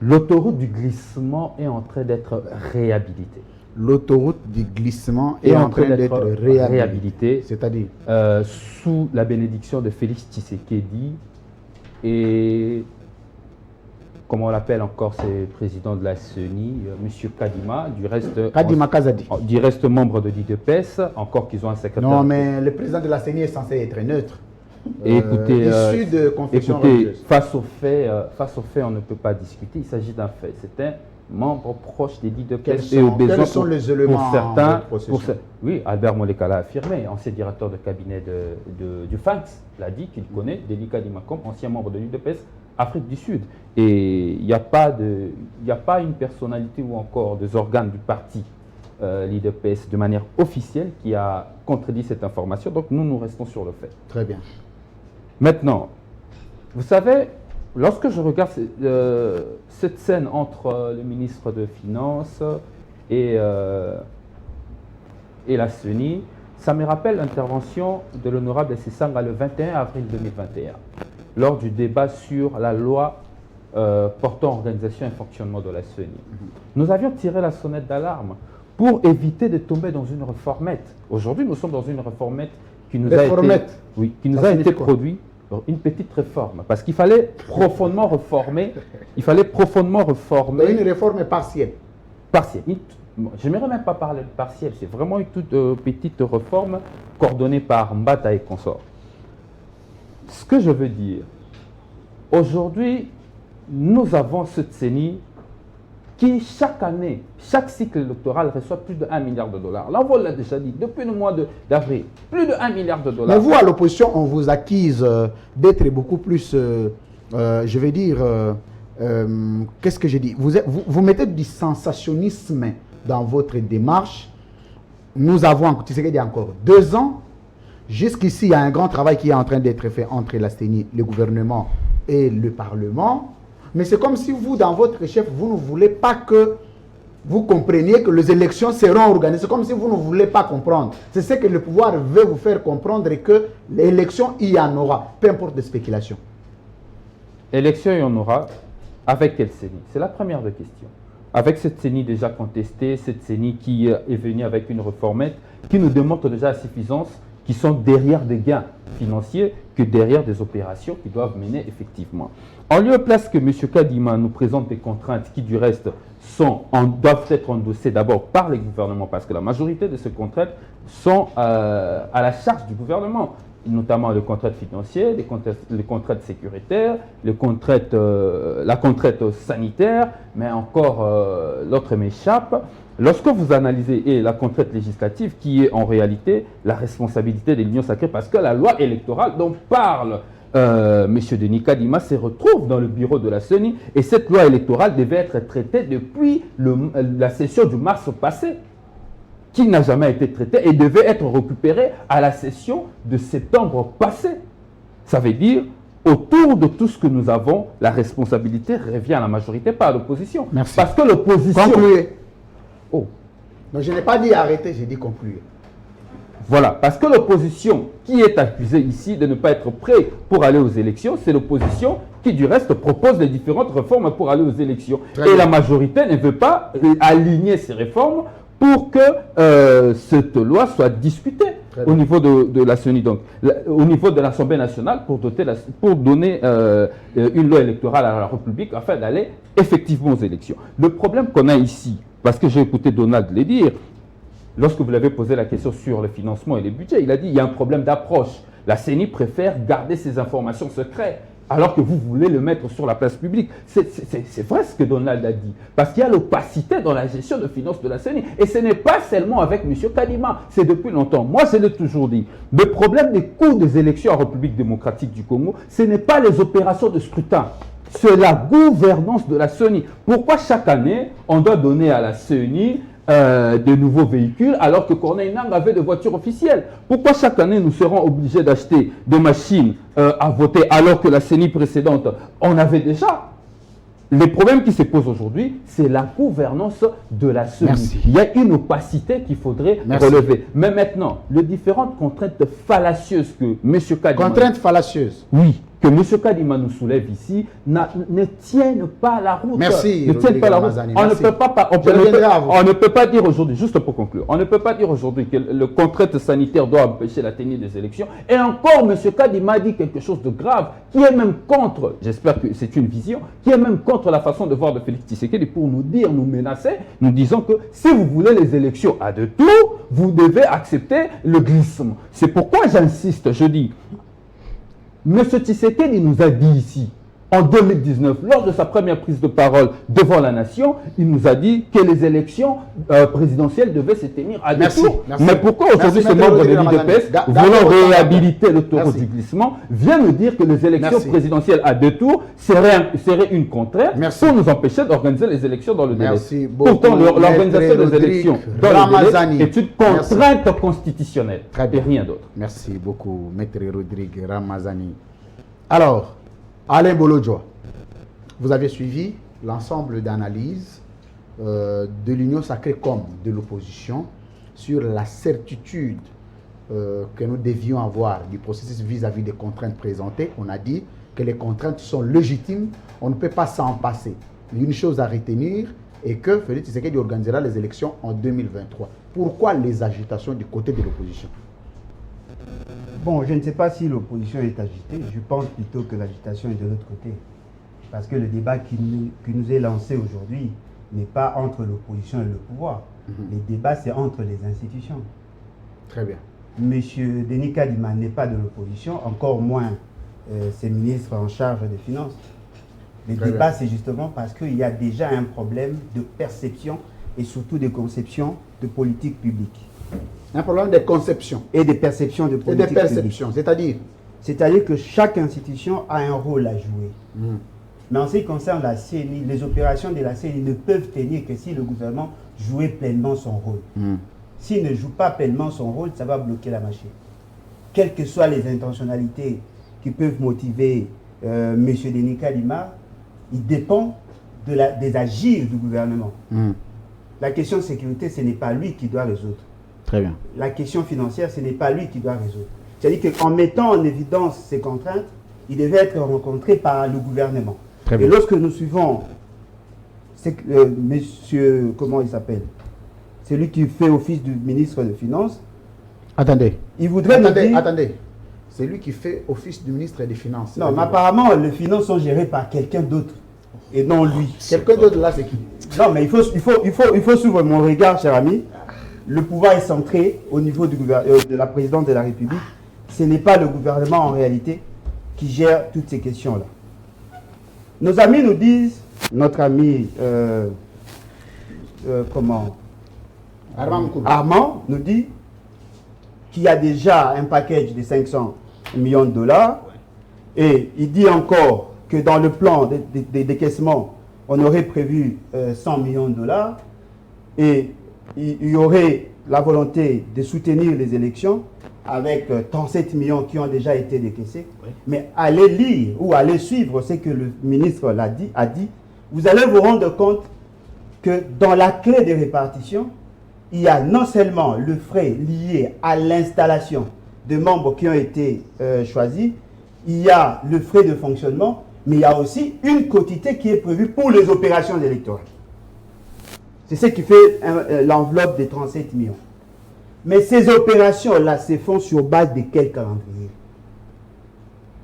L'autoroute du glissement est en train d'être réhabilitée. L'autoroute du glissement est en train d'être réhabilitée. C'est-à-dire sous la bénédiction de Félix Tshisekedi et, comment on l'appelle encore, c'est le président de la CENI, M. Kadima, Kadima Kazadi. Du reste membre de l'IDPS, encore qu'ils ont un secrétaire. Non, mais le président de la CENI est censé être neutre. Et écoutez, issu de confession religieuse. face aux faits, on ne peut pas discuter. Il s'agit d'un fait. C'est un membre proche des l'IDPS et au besoin quels sont les éléments pour certains. de Oui, Albert Moleka l'a affirmé, ancien directeur de cabinet du FANX, l'a dit qu'il connaît Deli Kadima comme ancien membre de l'IDPS Afrique du Sud. Et il n'y a pas une personnalité ou encore des organes du parti l'IDPS de manière officielle qui a contredit cette information. Donc nous restons sur le fait. Très bien. Maintenant, vous savez, lorsque je regarde cette scène entre le ministre des Finances et la CENI, ça me rappelle l'intervention de l'honorable Sessanga le 21 avril 2021, lors du débat sur la loi portant organisation et fonctionnement de la CENI. Nous avions tiré la sonnette d'alarme pour éviter de tomber dans une réformette. Aujourd'hui, nous sommes dans une réformette qui nous a été produite. Une petite réforme, parce qu'il fallait profondément réformer. Une réforme partielle. Partielle. Je n'aimerais même pas parler de partielle, c'est vraiment une toute petite réforme coordonnée par Mbata et consorts. Ce que je veux dire, aujourd'hui, nous avons cette CENI qui, chaque année, chaque cycle électoral reçoit plus de 1 milliard de dollars. Là, on l'a déjà dit, depuis le mois d'avril, plus de 1 milliard de dollars. Mais vous, à l'opposition, on vous accuse d'être beaucoup plus, je vais dire, qu'est-ce que j'ai dit? Vous mettez du sensationnisme dans votre démarche. Nous avons, tu sais qu'il y a encore 2 ans, jusqu'ici, il y a un grand travail qui est en train d'être fait entre la CENI, le gouvernement et le Parlement. Mais c'est comme si vous, dans votre chef, vous ne voulez pas que vous compreniez que les élections seront organisées. C'est comme si vous ne voulez pas comprendre. C'est ce que le pouvoir veut vous faire comprendre et que l'élection, il y en aura, peu importe les spéculations. Élection, il y en aura. Avec quelle CENI? C'est la première des questions. Avec cette CENI déjà contestée, cette CENI qui est venue avec une réformette qui nous démontre déjà à suffisance qui sont derrière des gains financiers que derrière des opérations qui doivent mener effectivement. En lieu et place que M. Kadima nous présente des contraintes qui du reste doivent être endossées d'abord par les gouvernements, parce que la majorité de ces contraintes sont à la charge du gouvernement, notamment les contraintes financières, les contraintes sécuritaires, la contrainte sanitaire, mais encore l'autre m'échappe. Lorsque vous analysez la contrainte législative, qui est en réalité la responsabilité de l'Union sacrée, parce que la loi électorale dont parle M. Denis Kadima se retrouve dans le bureau de la CENI, et cette loi électorale devait être traitée depuis la session du mars passé, qui n'a jamais été traitée et devait être récupérée à la session de septembre passé. Ça veut dire, autour de tout ce que nous avons, la responsabilité revient à la majorité, pas à l'opposition. Merci. Parce que l'opposition... Concluez. Oh. Non, je n'ai pas dit arrêter, j'ai dit conclure. Voilà, parce que l'opposition qui est accusée ici de ne pas être prêt pour aller aux élections, c'est l'opposition qui du reste propose les différentes réformes pour aller aux élections. Et la majorité ne veut pas aligner ces réformes pour que cette loi soit discutée au niveau de la CENI, donc au niveau de l'Assemblée nationale pour donner une loi électorale à la République afin d'aller effectivement aux élections. Le problème qu'on a ici, parce que j'ai écouté Donald le dire, lorsque vous l'avez posé la question sur le financement et les budgets, il a dit qu'il y a un problème d'approche. La CENI préfère garder ces informations secrètes, alors que vous voulez le mettre sur la place publique. C'est vrai ce que Donald a dit, parce qu'il y a l'opacité dans la gestion de finances de la CENI. Et ce n'est pas seulement avec M. Kadima, c'est depuis longtemps. Moi, je l'ai toujours dit. Le problème des coûts des élections en République démocratique du Congo, ce n'est pas les opérations de scrutin. C'est la gouvernance de la CENI. Pourquoi chaque année, on doit donner à la CENI de nouveaux véhicules alors que Corneille Nangaa avait des voitures officielles? Pourquoi chaque année nous serons obligés d'acheter des machines à voter alors que la CENI précédente on avait déjà? Les problèmes qui se posent aujourd'hui, c'est la gouvernance de la CENI. Merci. Il y a une opacité qu'il faudrait relever. Mais maintenant, les différentes contraintes fallacieuses que M. Kadima... Contraintes fallacieuses. Oui, que M. Kadima nous soulève ici ne tiennent pas la route. Merci. Ne tiennent pas la route. On ne peut pas dire aujourd'hui, juste pour conclure, on ne peut pas dire aujourd'hui que le contrainte sanitaire doit empêcher la tenue des élections. Et encore, M. Kadima dit quelque chose de grave, qui est même contre, j'espère que c'est une vision, qui est même contre la façon de voir de Félix Tshisekedi pour nous dire, nous menacer, nous disant que si vous voulez les élections à deux tours, vous devez accepter le glissement. C'est pourquoi j'insiste, je dis, M. Tshisekedi nous a dit ici, en 2019, lors de sa première prise de parole devant la nation, il nous a dit que les élections présidentielles devaient se tenir à deux tours. Mais pourquoi aujourd'hui ce membre de l'IDPS, voulant réhabiliter le taureau du glissement, vient nous dire que les élections présidentielles à deux tours seraient une contrainte pour nous empêcher d'organiser les élections dans le délai? Pourtant, l'organisation des élections dans le délai est une contrainte constitutionnelle et rien d'autre. Merci beaucoup, Maître Rodrigue Ramazani. Alors, Alain Bolodjoa, vous avez suivi l'ensemble d'analyses de l'Union sacrée comme de l'opposition sur la certitude que nous devions avoir du processus vis-à-vis des contraintes présentées. On a dit que les contraintes sont légitimes, on ne peut pas s'en passer. Une chose à retenir est que Félix Tshisekedi organisera les élections en 2023. Pourquoi les agitations du côté de l'opposition? Bon, je ne sais pas si l'opposition est agitée. Je pense plutôt que l'agitation est de l'autre côté. Parce que le débat qui nous est lancé aujourd'hui n'est pas entre l'opposition et le pouvoir. Le débat, c'est entre les institutions. Très bien. Monsieur Denis Kadima n'est pas de l'opposition, encore moins ses ministres en charge des finances. Le débat, c'est justement parce qu'il y a déjà un problème de perception et surtout de conception de politique publique. Un problème de conception. Et de perception de politique publique. Et de perception, c'est-à-dire? C'est-à-dire que chaque institution a un rôle à jouer. Mais en ce qui concerne la CENI, les opérations de la CENI ne peuvent tenir que si le gouvernement jouait pleinement son rôle. S'il ne joue pas pleinement son rôle, ça va bloquer la machine. Quelles que soient les intentionnalités qui peuvent motiver M. Denis Kadima, il dépend des agirs du gouvernement. La question de sécurité, ce n'est pas lui qui doit résoudre. Très bien. La question financière, ce n'est pas lui qui doit résoudre. C'est-à-dire qu'en mettant en évidence ces contraintes, il devait être rencontré par le gouvernement. Et lorsque nous suivons monsieur, comment il s'appelle? Celui qui fait office du ministre des Finances. Attendez. Il voudrait nous dire... Attendez. C'est lui qui fait office du ministre des Finances. Non, mais apparemment, les finances sont gérées par quelqu'un d'autre et non lui. Quelqu'un d'autre là, c'est qui? Non, mais il faut suivre mon regard, cher ami. Le pouvoir est centré au niveau de la présidente de la République. Ce n'est pas le gouvernement en réalité qui gère toutes ces questions-là. Nos amis nous disent, notre ami, Armand nous dit qu'il y a déjà un package de 500 millions de dollars et il dit encore que dans le plan des décaissements, on aurait prévu 100 millions de dollars et il y aurait la volonté de soutenir les élections avec 37 millions qui ont déjà été décaissés. Mais allez lire ou allez suivre ce que le ministre a dit, vous allez vous rendre compte que dans la clé de répartition, il y a non seulement le frais lié à l'installation de membres qui ont été choisis, il y a le frais de fonctionnement, mais il y a aussi une quotité qui est prévue pour les opérations électorales. C'est ce qui fait l'enveloppe des 37 millions. Mais ces opérations-là se font sur base de quel calendrier?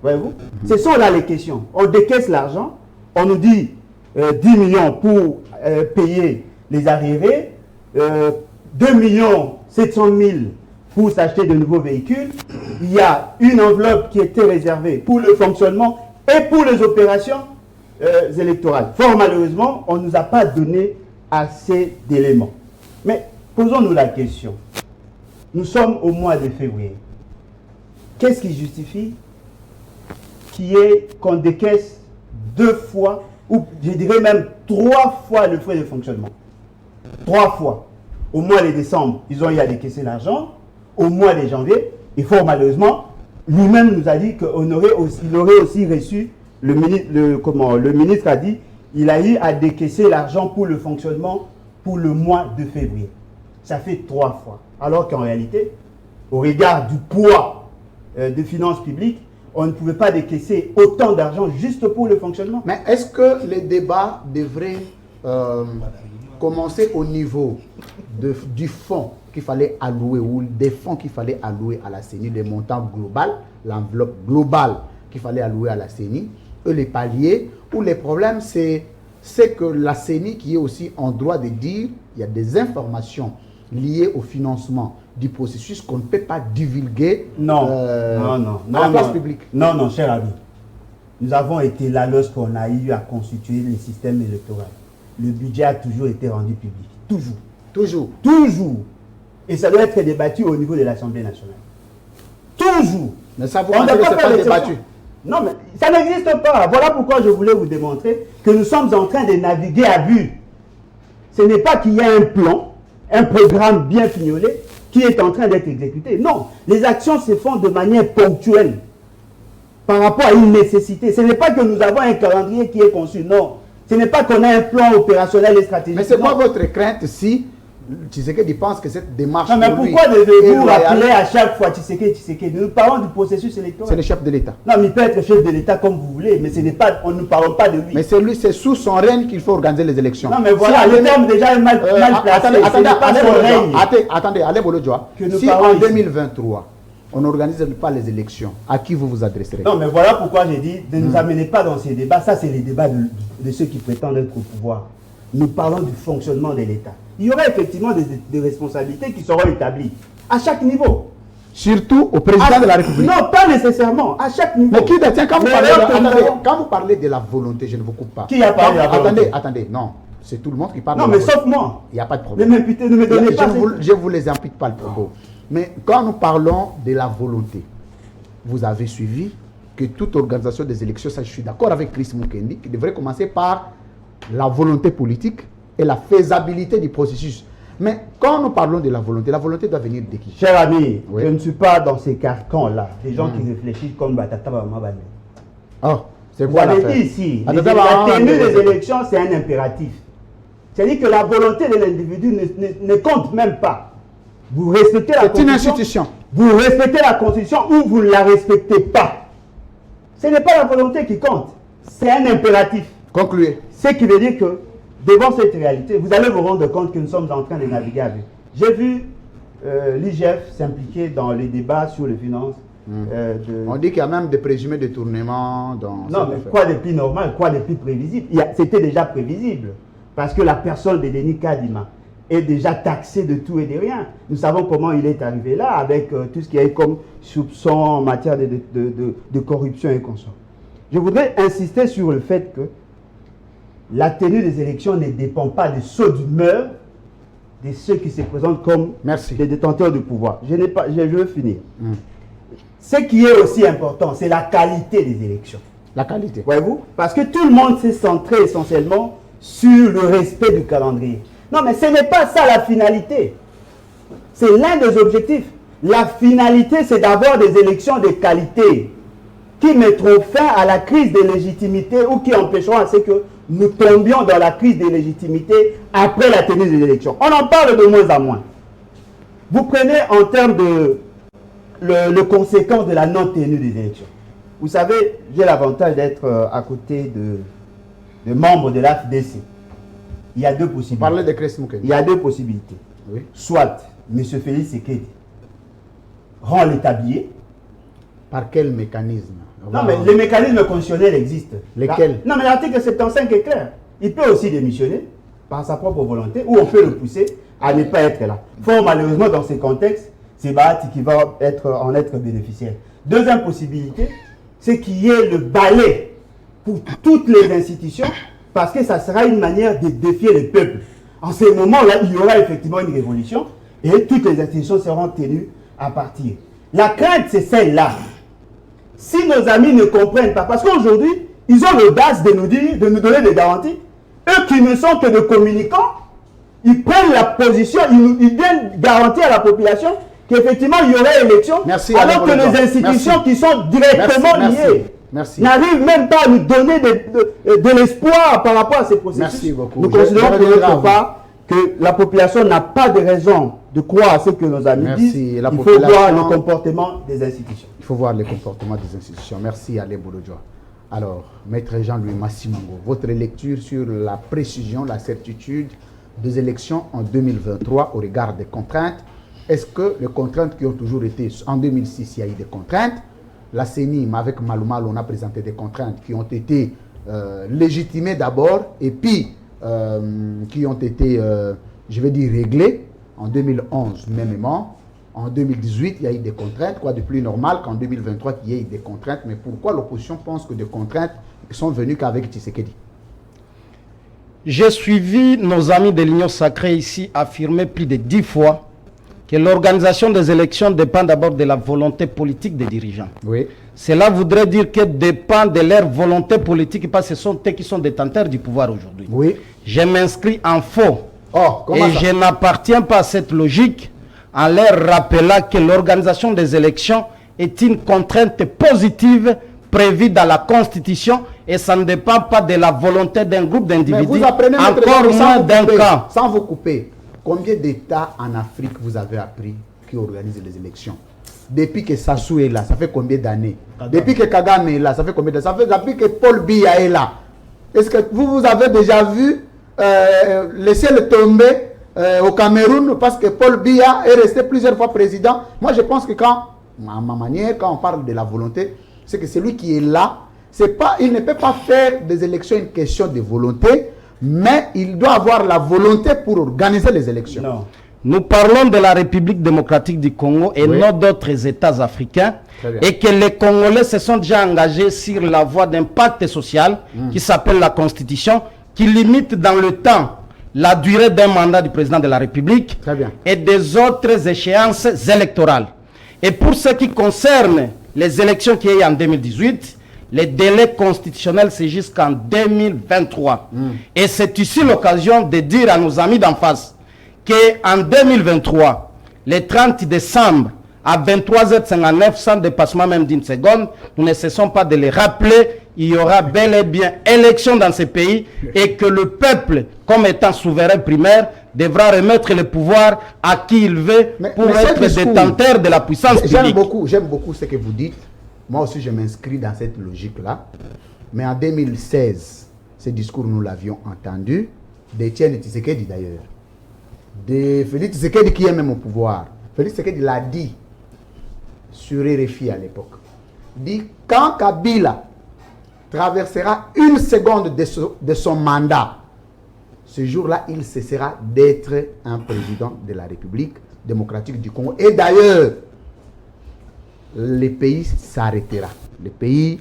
Voyez-vous? Ce sont là les questions. On décaisse l'argent, on nous dit 10 millions pour payer les arriérés, 2 millions 700 000 pour s'acheter de nouveaux véhicules. Il y a une enveloppe qui était réservée pour le fonctionnement et pour les opérations électorales. Fort malheureusement, on ne nous a pas donné assez d'éléments. Mais posons-nous la question. Nous sommes au mois de février. Qu'est-ce qui justifie qu'on décaisse 2 fois, ou je dirais même 3 fois le frais de fonctionnement? 3 fois. Au mois de décembre, ils ont eu à décaisser l'argent. Au mois de janvier, et fort malheureusement, lui-même nous a dit qu'il aurait aussi reçu, le ministre a dit, il a eu à décaisser l'argent pour le fonctionnement pour le mois de février. Ça fait 3 fois. Alors qu'en réalité, au regard du poids des finances publiques, on ne pouvait pas décaisser autant d'argent juste pour le fonctionnement. Mais est-ce que les débats devraient commencer au niveau du fonds qu'il fallait allouer ou des fonds qu'il fallait allouer à la CENI, des montants globaux, l'enveloppe globale qu'il fallait allouer à la CENI, et les paliers, où les problèmes, c'est que la CENI qui est aussi en droit de dire il y a des informations liées au financement du processus qu'on ne peut pas divulguer à la place publique. Non, cher ami. Nous avons été là lorsqu'on a eu à constituer le système électoral. Le budget a toujours été rendu public. Toujours. Toujours. Toujours. Et ça doit être débattu au niveau de l'Assemblée nationale. Toujours. Mais ça vous pensez que ce n'est pas débattu? Non, mais ça n'existe pas. Voilà pourquoi je voulais vous démontrer que nous sommes en train de naviguer à vue. Ce n'est pas qu'il y a un plan, un programme bien fignolé qui est en train d'être exécuté. Non, les actions se font de manière ponctuelle par rapport à une nécessité. Ce n'est pas que nous avons un calendrier qui est conçu, non. Ce n'est pas qu'on a un plan opérationnel et stratégique. Mais c'est quoi votre crainte si Tshisekedi pense que cette démarche... Non, mais pourquoi devez-vous rappeler à chaque fois Tshisekedi? Nous parlons du processus électoral. C'est le chef de l'État. Non, mais il peut être chef de l'État comme vous voulez, mais ce n'est pas, on ne parle pas de lui. Mais c'est lui, c'est sous son règne qu'il faut organiser les élections. Non, mais voilà, le terme déjà est mal placé. Attendez, allez Bolodjoa. Si en 2023, on n'organise pas les élections, à qui vous vous adresserez? Non, mais voilà pourquoi j'ai dit, ne nous amenez pas dans ces débats. Ça, c'est les débats de ceux qui prétendent être au pouvoir. Nous parlons du fonctionnement de l'État. Il y aura effectivement des responsabilités qui seront établies à chaque niveau. Surtout au président de la République. Non, pas nécessairement, à chaque niveau. Mais qui détient, quand vous parlez de la volonté, je ne vous coupe pas. Qui a parlé de la volonté? Attendez, non. C'est tout le monde qui parle. Non, mais sauf moi. Il n'y a pas de problème. Ne me donnez pas. Je ne vous les implique pas le propos. Mais quand nous parlons de la volonté, vous avez suivi que toute organisation des élections, ça je suis d'accord avec Chris Mukendi, qui devrait commencer par la volonté politique et la faisabilité du processus. Mais quand nous parlons de la volonté doit venir de qui? Cher ami, oui. Je ne suis pas dans ces carcans-là. Des gens qui réfléchissent comme Batata Bamabane. Oh, c'est quoi l'affaire? Vous avez dit ici, la tenue des élections, c'est un impératif. C'est-à-dire que la volonté de l'individu ne compte même pas. Vous respectez la Constitution. C'est une institution. Vous respectez la Constitution ou vous ne la respectez pas. Ce n'est pas la volonté qui compte. C'est un impératif. Concluez. Ce qui veut dire que, devant cette réalité, vous allez vous rendre compte que nous sommes en train de naviguer avec. J'ai vu l'IGF s'impliquer dans les débats sur les finances. On dit qu'il y a même des présumés détournements dans... Non, mais quoi de plus normal, quoi de plus prévisible? C'était déjà prévisible. Parce que la personne de Denis Kadima est déjà taxée de tout et de rien. Nous savons comment il est arrivé là, avec tout ce qui est comme soupçon en matière de corruption et consorts. Je voudrais insister sur le fait que la tenue des élections ne dépend pas des sauts d'humeur de ceux qui se présentent comme des détenteurs du pouvoir. Je veux finir. Ce qui est aussi important, c'est la qualité des élections. La qualité. Voyez-vous? Parce que tout le monde s'est centré essentiellement sur le respect du calendrier. Non, mais ce n'est pas ça la finalité. C'est l'un des objectifs. La finalité, c'est d'avoir des élections de qualité qui mettront fin à la crise de légitimité ou qui empêcheront à ce que nous tombions dans la crise de légitimité après la tenue des élections. On en parle de moins en moins. Vous prenez en termes de le conséquence de la non-tenue des élections. Vous savez, j'ai l'avantage d'être à côté de membres de l'AFDC. Il y a deux possibilités. Parlez de Chris Moukeni. Il y a deux possibilités. Oui. Soit M. Félix Sekedi rend l'établier. Par quel mécanisme? Non, mais les mécanismes constitutionnels existent. Lesquels? Non, mais l'article 75 est clair. Il peut aussi démissionner par sa propre volonté ou on peut le pousser à ne pas être là. Fort malheureusement, dans ces contextes, c'est Bahati qui va en être bénéficiaire. Deuxième possibilité, c'est qu'il y ait le balai pour toutes les institutions parce que ça sera une manière de défier le peuple. En ce moment-là, il y aura effectivement une révolution et toutes les institutions seront tenues à partir. La crainte, c'est celle-là. Si nos amis ne comprennent pas, parce qu'aujourd'hui, ils ont l'audace de nous dire, de nous donner des garanties, eux qui ne sont que des communicants, ils prennent la position, ils viennent garantir à la population qu'effectivement il y aurait élection, alors que les institutions qui sont directement liées n'arrivent même pas à nous donner de l'espoir par rapport à ces processus. Merci beaucoup. Nous considérons de notre part que la population n'a pas de raison de croire à ce que nos amis disent. Il faut voir le comportement des institutions. Il faut voir le comportement des institutions. Merci Alain Bolodjoa. Alors, Maître Jean-Louis Massimango, votre lecture sur la précision, la certitude des élections en 2023 au regard des contraintes. Est-ce que les contraintes qui ont toujours été, en 2006, il y a eu des contraintes. La CENI, avec Maloumal, on a présenté des contraintes qui ont été légitimées d'abord et puis qui ont été, je vais dire, réglées en 2011 mêmement. En 2018, il y a eu des contraintes. Quoi de plus normal qu'en 2023 qu'il y ait eu des contraintes. Mais pourquoi l'opposition pense que des contraintes sont venues qu'avec Tshisekedi? J'ai suivi nos amis de l'Union Sacrée ici affirmer plus de 10 fois que l'organisation des élections dépend d'abord de la volonté politique des dirigeants. Oui. Cela voudrait dire qu'elle dépend de leur volonté politique parce que ce sont eux qui sont détenteurs du pouvoir aujourd'hui. Oui. Je m'inscris en faux. Et je n'appartiens pas à cette logique en leur rappelant que l'organisation des élections est une contrainte positive prévue dans la Constitution et ça ne dépend pas de la volonté d'un groupe d'individus, encore moins d'un camp. Sans vous couper, combien d'États en Afrique vous avez appris qui organisent les élections? Depuis que Sassou est là, ça fait combien d'années? Depuis que Kagame est là, ça fait combien d'années? Ça fait depuis que Paul Biya est là. Est-ce que vous avez déjà vu laisser le tomber au Cameroun parce que Paul Biya est resté plusieurs fois président? Moi, je pense que à ma manière, quand on parle de la volonté, c'est que celui qui est là, il ne peut pas faire des élections une question de volonté, mais il doit avoir la volonté pour organiser les élections. Non. Nous parlons de la République démocratique du Congo et non d'autres États africains et que les Congolais se sont déjà engagés sur la voie d'un pacte social qui s'appelle la Constitution, qui limite dans le temps la durée d'un mandat du président de la République et des autres échéances électorales. Et pour ce qui concerne les élections qui est en 2018, les délais constitutionnels, c'est jusqu'en 2023. Et c'est ici l'occasion de dire à nos amis d'en face qu'en 2023, le 30 décembre, à 23h59, sans dépassement même d'une seconde, nous ne cessons pas de les rappeler, il y aura bel et bien élection dans ce pays et que le peuple, comme étant souverain primaire, devra remettre le pouvoir à qui il veut pour être détenteur de la puissance publique. J'aime beaucoup ce que vous dites. Moi aussi, je m'inscris dans cette logique-là. Mais en 2016, ce discours, nous l'avions entendu, d'Etienne Tshisekedi d'ailleurs, de Félix Tshisekedi qui est même au pouvoir. Félix Tshisekedi l'a dit sur RFI à l'époque. Dit, quand Kabila traversera une seconde de son mandat, ce jour-là, il cessera d'être un président de la République démocratique du Congo. Et d'ailleurs, le pays s'arrêtera. Le pays...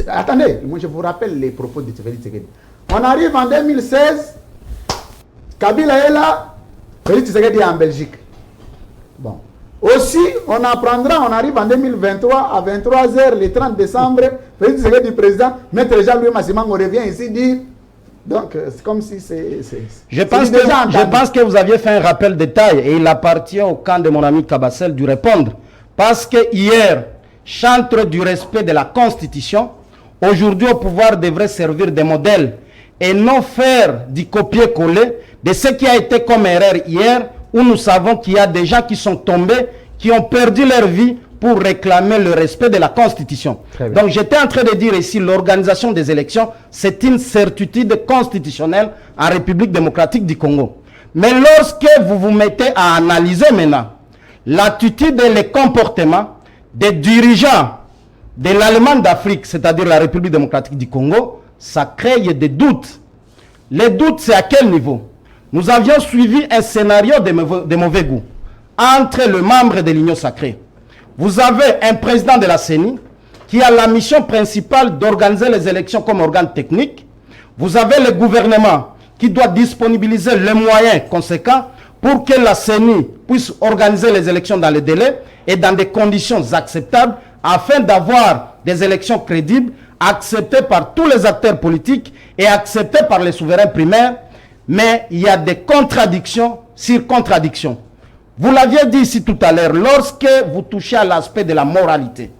Attendez, moi je vous rappelle les propos de Félix Tshisekedi. On arrive en 2016, Kabila est là, Félix Tshisekedi est en Belgique. Bon. Aussi, on apprendra, on arrive en 2023, à 23h, le 30 décembre, Félix Tshisekedi président, Maître Jean-Louis Massimango revient ici dire... Donc, c'est comme si c'est... Je pense que vous aviez fait un rappel de taille et il appartient au camp de mon ami Kabassel de répondre. Parce que hier, chantre du respect de la Constitution, aujourd'hui au pouvoir devrait servir de modèle et non faire du copier-coller de ce qui a été comme erreur hier où nous savons qu'il y a des gens qui sont tombés, qui ont perdu leur vie pour réclamer le respect de la Constitution. Donc j'étais en train de dire ici, l'organisation des élections, c'est une certitude constitutionnelle en République démocratique du Congo. Mais lorsque vous vous mettez à analyser maintenant l'attitude et les comportements des dirigeants de l'Allemagne d'Afrique, c'est-à-dire la République démocratique du Congo, ça crée des doutes. Les doutes, c'est à quel niveau? Nous avions suivi un scénario de mauvais goût entre le membre de l'Union sacrée. Vous avez un président de la CENI qui a la mission principale d'organiser les élections comme organe technique. Vous avez le gouvernement qui doit disponibiliser les moyens conséquents pour que la CENI puisse organiser les élections dans les délais et dans des conditions acceptables afin d'avoir des élections crédibles, acceptées par tous les acteurs politiques et acceptées par les souverains primaires. Mais il y a des contradictions sur contradictions. Vous l'aviez dit ici tout à l'heure, lorsque vous touchez à l'aspect de la moralité,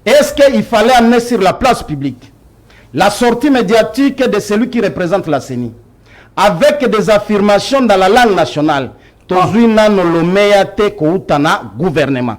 est-ce qu'il fallait amener sur la place publique la sortie médiatique de celui qui représente la CENI, avec des affirmations dans la langue nationale, gouvernement.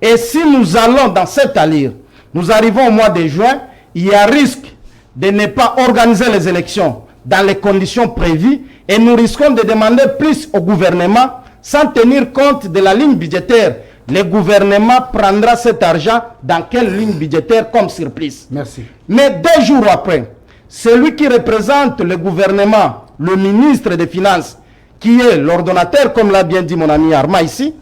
Et si nous allons dans cette allure, nous arrivons au mois de juin, il y a risque de ne pas organiser les élections dans les conditions prévues et nous risquons de demander plus au gouvernement sans tenir compte de la ligne budgétaire. Le gouvernement prendra cet argent dans quelle ligne budgétaire comme surprise? Merci. Mais 2 jours après, celui qui représente le gouvernement, le ministre des Finances, qui est l'ordonnateur, comme l'a bien dit mon ami Arma ici,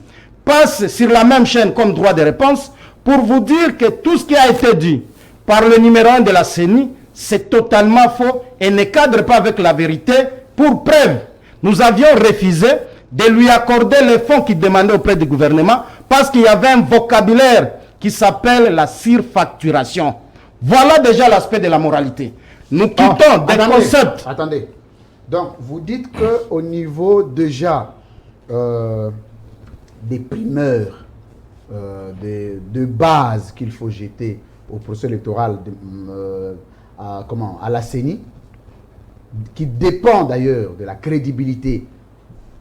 passe sur la même chaîne comme droit de réponse pour vous dire que tout ce qui a été dit par le numéro 1 de la CENI, c'est totalement faux et ne cadre pas avec la vérité. Pour preuve, nous avions refusé de lui accorder les fonds qu'il demandait auprès du gouvernement parce qu'il y avait un vocabulaire qui s'appelle la surfacturation. Voilà déjà l'aspect de la moralité. Nous quittons des concepts. Attendez. Donc, vous dites qu'au niveau déjà des primeurs, de base qu'il faut jeter au procès électoral à la CENI, qui dépend d'ailleurs de la crédibilité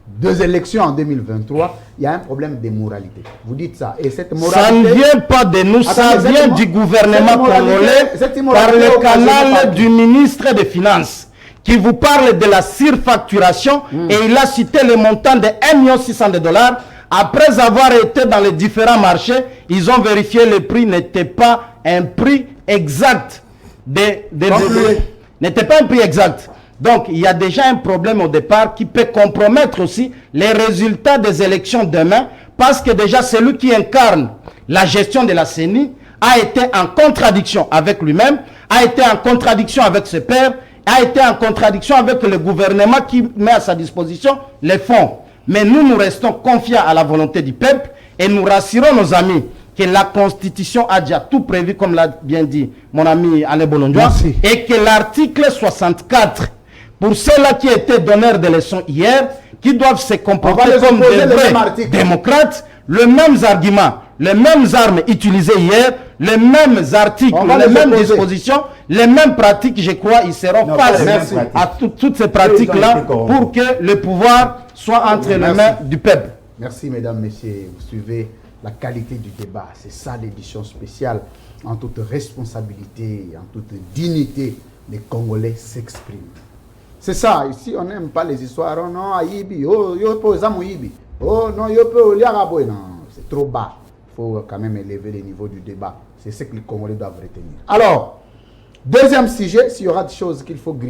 des élections en 2023, il y a un problème de moralité. Vous dites ça. Et cette moralité... Ça ne vient pas de nous, ça vient du gouvernement congolais par le canal du ministre des Finances qui vous parle de la surfacturation et il a cité le montant de 1 600 000 $. Après avoir été dans les différents marchés, ils ont vérifié le prix n'était pas un prix exact. N'était pas un prix exact. Donc, il y a déjà un problème au départ qui peut compromettre aussi les résultats des élections demain parce que déjà celui qui incarne la gestion de la CENI a été en contradiction avec lui-même, a été en contradiction avec ses pairs, a été en contradiction avec le gouvernement qui met à sa disposition les fonds. Mais nous restons confiants à la volonté du peuple et nous rassurons nos amis que la Constitution a déjà tout prévu, comme l'a bien dit mon ami Alain Bolondjoa, et que l'article 64, pour ceux-là qui étaient donneurs de leçons hier, qui doivent se comporter comme des vrais démocrates, les mêmes arguments, les mêmes armes utilisées hier, les mêmes articles, les mêmes dispositions, les mêmes pratiques, je crois, ils seront face à toutes ces pratiques-là pour que le pouvoir soit entre les mains du peuple. Merci, mesdames, messieurs. Vous suivez la qualité du débat. C'est ça l'édition spéciale. En toute responsabilité, en toute dignité, les Congolais s'expriment. C'est ça. Ici, on n'aime pas les histoires. Oh non, Aïbi, oh, yo peut Zamoïbi. Oh non, yo peut Liaraboy. Non, c'est trop bas. Il faut quand même élever le niveau du débat. C'est ce que les Congolais doivent retenir. Alors, deuxième sujet, s'il y aura des choses qu'il faut griller.